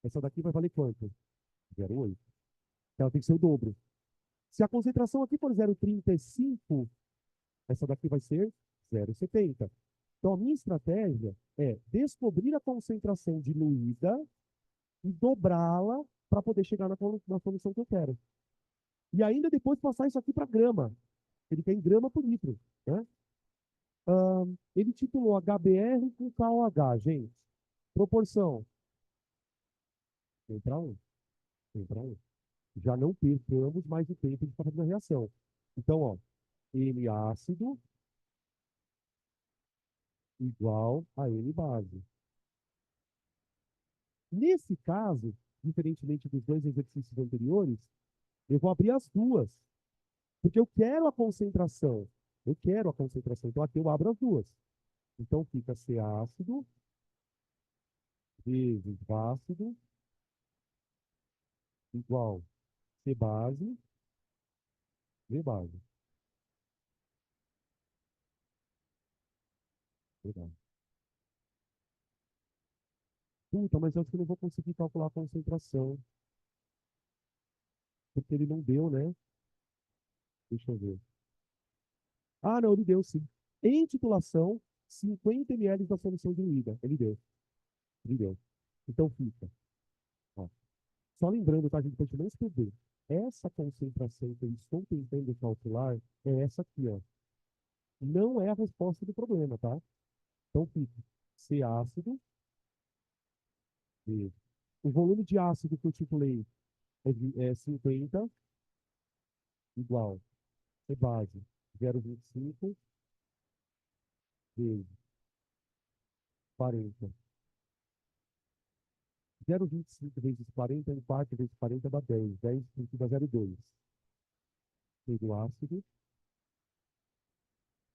essa daqui vai valer quanto? 0,8. Ela tem que ser o dobro. Se a concentração aqui for 0,35, essa daqui vai ser 0,70. Então, a minha estratégia é descobrir a concentração diluída e dobrá-la para poder chegar na solução que eu quero. E ainda depois passar isso aqui para grama. Ele quer em grama por litro. Né? Ele titulou HBr com KOH, gente. Proporção. 1 para 1. 1 para 1. Já não percamos mais o tempo de estar fazendo a reação. Então, ó, N ácido igual a N base. Nesse caso, diferentemente dos dois exercícios anteriores, eu vou abrir as duas, porque eu quero a concentração. Eu quero a concentração. Então, aqui eu abro as duas. Então, fica C ácido vezes ácido igual C base, V base. Legal. Puta, mas eu acho que eu não vou conseguir calcular a concentração, porque ele não deu, né? Deixa eu ver. Ah, não, ele deu sim. Em titulação, 50 ml da solução diluída. Ele deu. trilhão. Então fica, ó. Só lembrando, tá, gente, para a gente não escrever. Essa concentração que eu estou tentando calcular é essa aqui, ó. Não é a resposta do problema, tá? Então fica C ácido, B. O volume de ácido que eu titulei é 50, igual C base 0,25 vezes 40. 0,25 vezes 40, um quarto vezes 40 dá 10. 10 dá 0,2. Pego o ácido,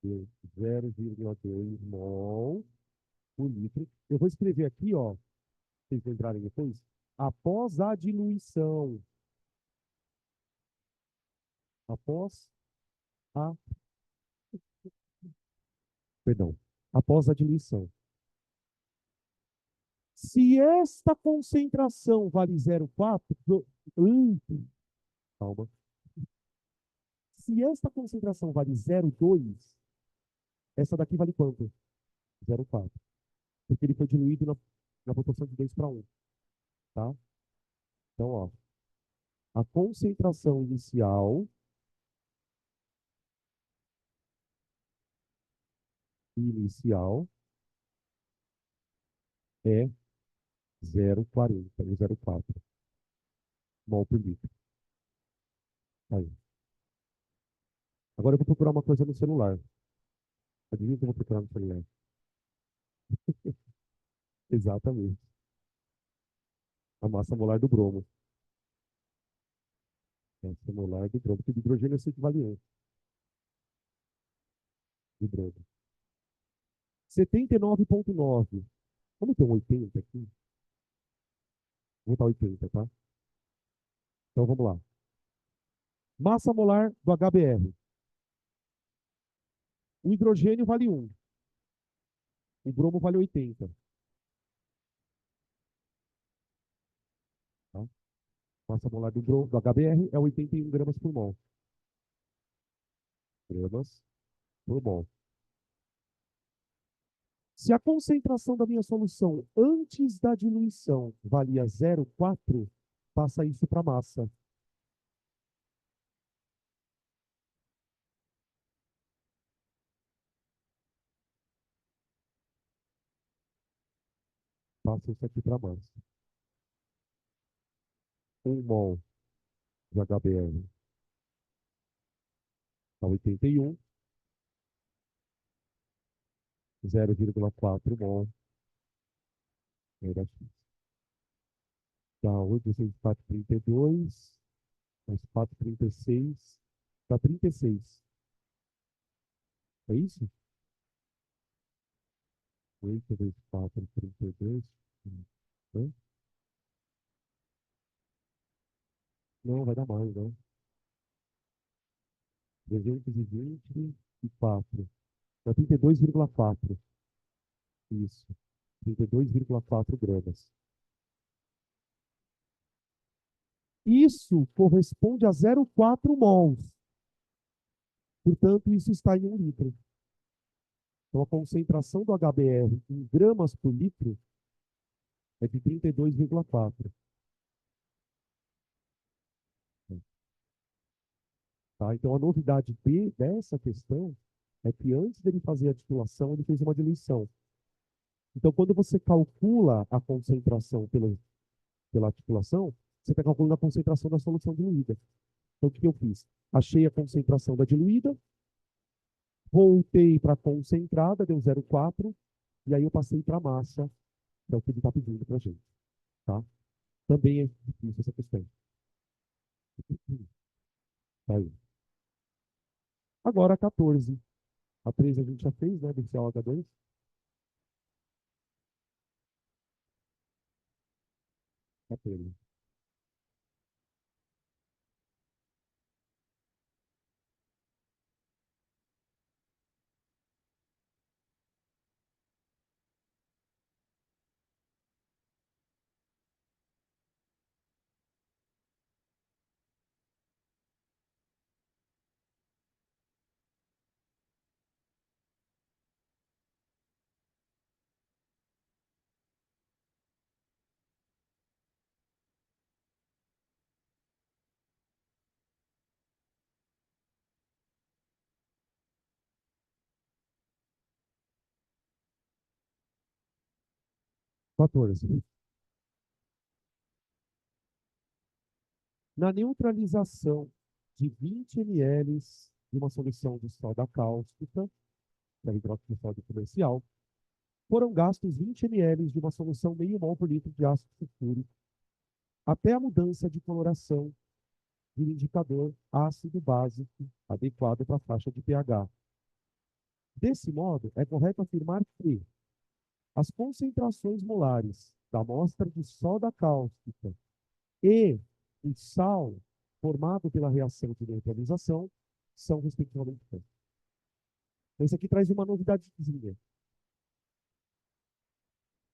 deu 0,2 mol por litro. Eu vou escrever aqui, ó, pra vocês lembrarem depois, após a diluição. Após a, perdão, após a diluição. Se esta concentração vale 0,4, calma. Se esta concentração vale 0,2, essa daqui vale quanto? 0,4. Porque ele foi diluído na proporção de 2 para 1. Tá? Então, ó, a concentração inicial é 0,40, 0,4 mol por litro. Aí. Agora eu vou procurar uma coisa no celular. Adivinha o que eu vou procurar no celular? Exatamente. A massa molar do bromo. Massa molar do bromo. Porque de hidrogênio eu sei que vale 1 de bromo. 79,9. Vamos ter um 80 aqui? Vou botar 80, tá? Então vamos lá. Massa molar do HBr. O hidrogênio vale 1. O bromo vale 80. Tá? Massa molar do HBr é 81 gramas por mol. Gramas por mol. Se a concentração da minha solução antes da diluição valia 0,4, passa isso para massa. Passa isso aqui para massa. 1 mol de HBr a 81, 0,4 mol era X. Dá 8, 6, 4, 32, mais 4, 36, dá 36. É isso? 8 vezes 4, 32. Né? Não, vai dar mais, não. 324. Dá 32,4. Isso. 32,4 gramas. Isso corresponde a 0,4 mols. Portanto, isso está em 1 litro. Então, a concentração do HBr em gramas por litro é de 32,4. Tá? Então, a novidade dessa questão é que antes dele fazer a titulação, ele fez uma diluição. Então, quando você calcula a concentração pela titulação, você está calculando a concentração da solução diluída. Então, o que eu fiz? Achei a concentração da diluída, voltei para a concentrada, deu 0,4, e aí eu passei para a massa, que é o que ele está pedindo para a gente. Tá? Também é difícil essa questão. Tá aí. Agora, a 14. A 13 a gente já fez, né? BCAOH2. 14. 14. Na neutralização de 20 ml de uma solução de soda cáustica, que é hidróxido de sódio comercial, foram gastos 20 ml de uma solução meio mol por litro de ácido sulfúrico até a mudança de coloração do indicador ácido básico adequado para a faixa de pH. Desse modo, é correto afirmar que as concentrações molares da amostra de soda cáustica e o sal formado pela reação de neutralização são respectivamente tantos. Então, isso aqui traz uma novidadezinha.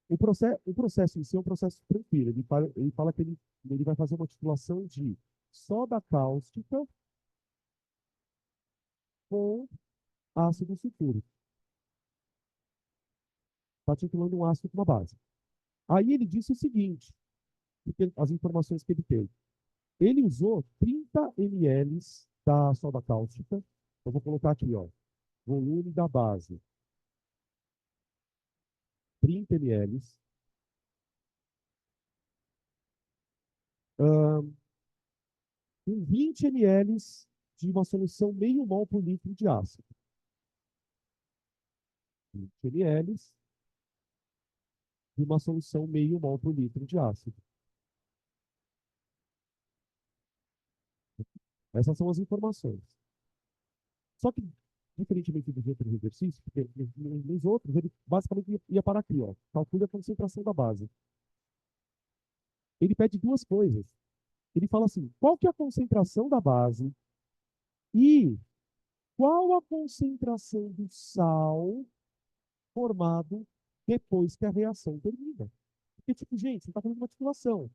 O processo em si é um processo tranquilo. Ele fala que ele vai fazer uma titulação de soda cáustica com ácido sulfúrico. Está titulando um ácido com uma base. Aí ele disse o seguinte, porque as informações que ele teve. Ele usou 30 ml da soda cáustica. Eu vou colocar aqui, ó, volume da base, 30 ml. Com 20 ml de uma solução meio mol por litro de ácido. 20 ml de uma solução meio mol por litro de ácido. Essas são as informações. Só que, diferentemente dos outros exercícios, porque nos outros, ele basicamente ia para aqui, ó, calcule a concentração da base. Ele pede duas coisas. Ele fala assim, qual que é a concentração da base e qual a concentração do sal formado depois que a reação termina. Porque, tipo, gente, você está fazendo uma titulação.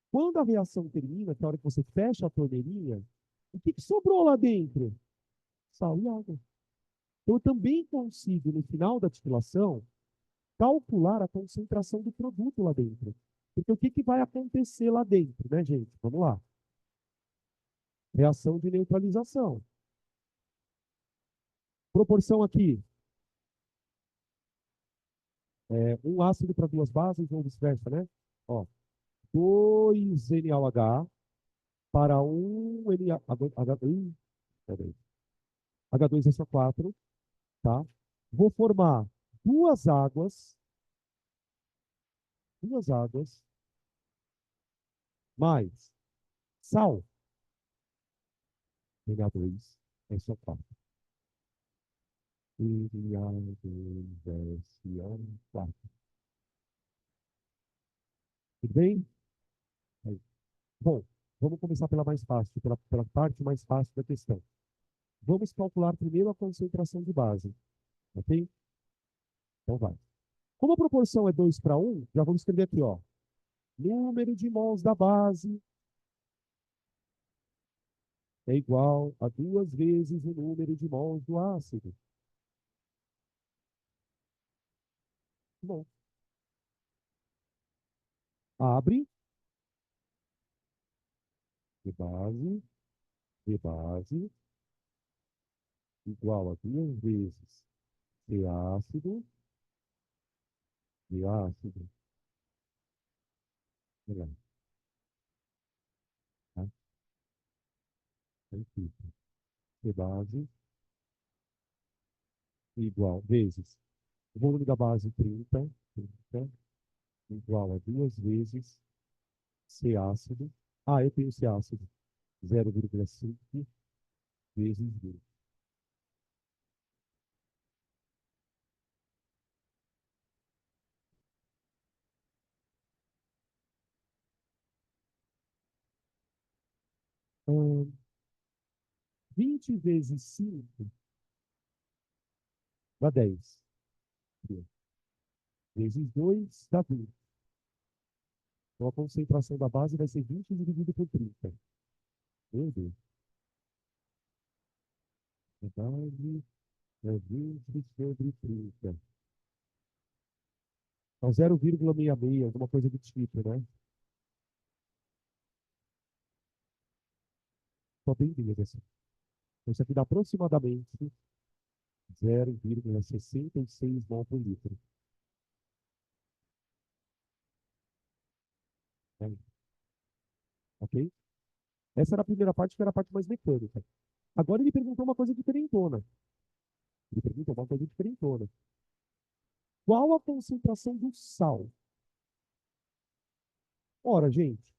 Quando a reação termina, que é a hora que você fecha a torneirinha, o que sobrou lá dentro? Sal e água. Então, eu também consigo, no final da titulação, calcular a concentração do produto lá dentro. Porque o que vai acontecer lá dentro, né, gente? Vamos lá. Reação de neutralização. Proporção aqui. Um ácido para duas bases, ou vice-versa, né? Ó, 2 NaOH para 1 H2SO4, tá? Vou formar duas águas, mais sal, H2SO4. H2SO4. Tudo bem? Aí. Bom, vamos começar pela mais fácil, pela parte mais fácil da questão. Vamos calcular primeiro a concentração de base, ok? Então vai. Como a proporção é 2 para 1, já vamos escrever aqui, ó. Número de mols da base é igual a 2 vezes o número de mols do ácido. Bom, abre, de base, igual a 2 vezes de ácido, de ácido. Olha lá, tá? Então, fica de base igual, vezes, o volume da base 30 igual a 2 vezes C ácido. Ah, eu tenho C ácido, 0,5 vezes 20. 20 vezes 5 dá 10. Vezes 2 dá 20. Então a concentração da base vai ser 20 dividido por 30. Meu Deus. A base é 20 sobre 30. Então 0,66, alguma coisa do tipo, né? Só tem duas assim. Então isso aqui dá aproximadamente 0,66 mol por litro. Né? Ok? Essa era a primeira parte, que era a parte mais mecânica. Agora ele perguntou uma coisa diferentona. Ele perguntou uma coisa diferentona. Qual a concentração do sal? Ora, gente,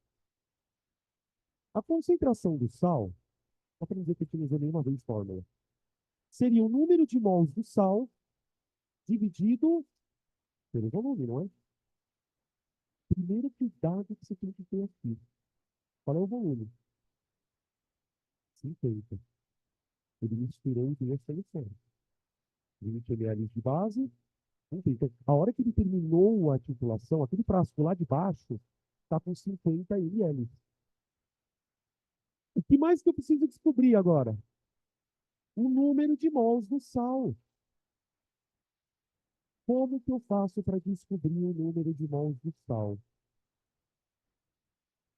a concentração do sal, só para dizer que a gente não usou nenhuma vez fórmula, seria o número de mols do sal dividido pelo volume, não é? Primeiro cuidado que você tem que ter aqui. Qual é o volume? 50. Ele misturou duas soluções. 20 ml de base. Então, a hora que ele terminou a titulação, aquele frasco lá de baixo está com 50 ml. O que mais que eu preciso descobrir agora? O número de mols do sal. Como que eu faço para descobrir o número de mols do sal?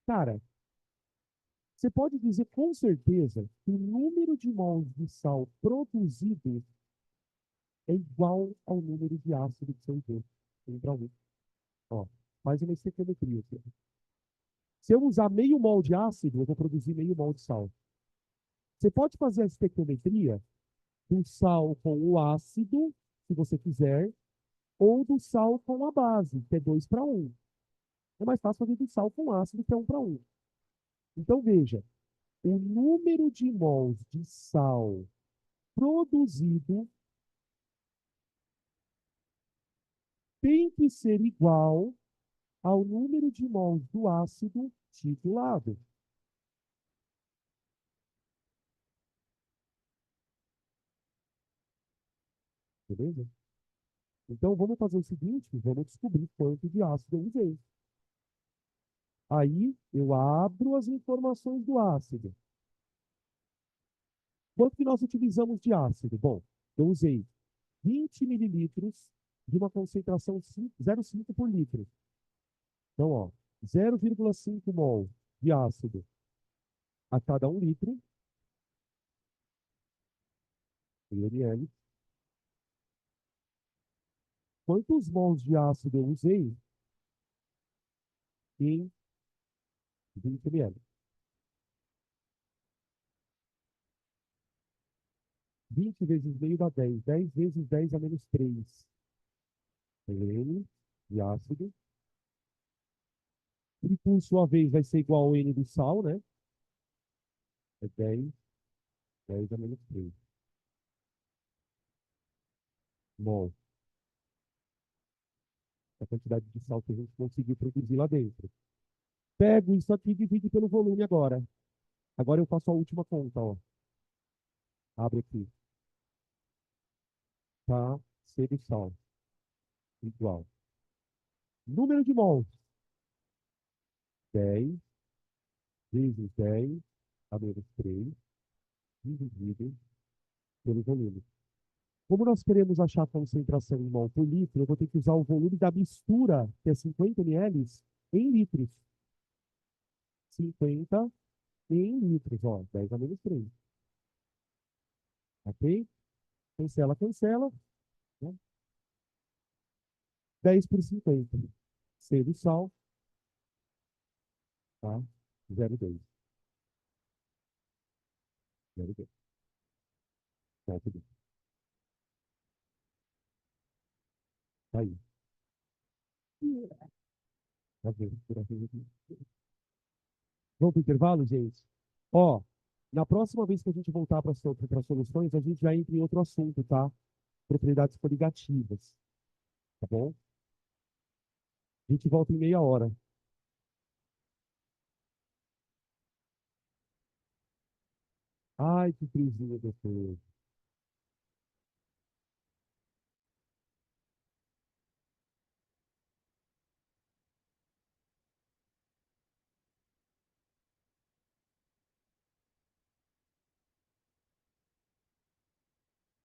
Cara, você pode dizer com certeza que o número de mols de sal produzido é igual ao número de ácido que você usou. 1 para 1. Ó, faz uma estequiometria aqui. Se eu usar meio mol de ácido, eu vou produzir meio mol de sal. Você pode fazer a estequiometria do sal com o ácido, se você quiser, ou do sal com a base, que é 2 para 1. É mais fácil fazer do sal com ácido, que é 1 para 1. Então, veja, o número de mols de sal produzido tem que ser igual ao número de mols do ácido titulado. Beleza? Então, vamos fazer o seguinte, vamos descobrir quanto de ácido eu usei. Aí, eu abro as informações do ácido. Quanto que nós utilizamos de ácido? Bom, eu usei 20 mililitros de uma concentração 0,5 por litro. Então, ó, 0,5 mol de ácido a cada 1 litro, ml. Quantos mols de ácido eu usei em 20 ml? 20 vezes meio dá 10. 10 vezes 10 a menos 3. N de ácido. E, por sua vez, vai ser igual ao N do sal, né? É 10, 10 a menos 3. Mol. A quantidade de sal que a gente conseguiu produzir lá dentro. Pego isso aqui e divido pelo volume agora. Agora eu faço a última conta, ó. Abre aqui. Tá? C do sal. Igual. Número de mols. 10 vezes 10 a menos 3 dividido pelo volume. Como nós queremos achar a concentração em mol por litro, eu vou ter que usar o volume da mistura, que é 50 ml, em litros. 50 em litros, ó, 10 a menos 3. Ok? Cancela, cancela. Né? 10 por 50. C do sal, tá? 0,2. 0,2. Tá, tudo. Tá aí. Tá vendo? Vamos para o intervalo, gente? Ó, na próxima vez que a gente voltar para as soluções, a gente já entra em outro assunto, tá? Propriedades coligativas, tá bom? A gente volta em meia hora. Ai, que friozinho gostoso.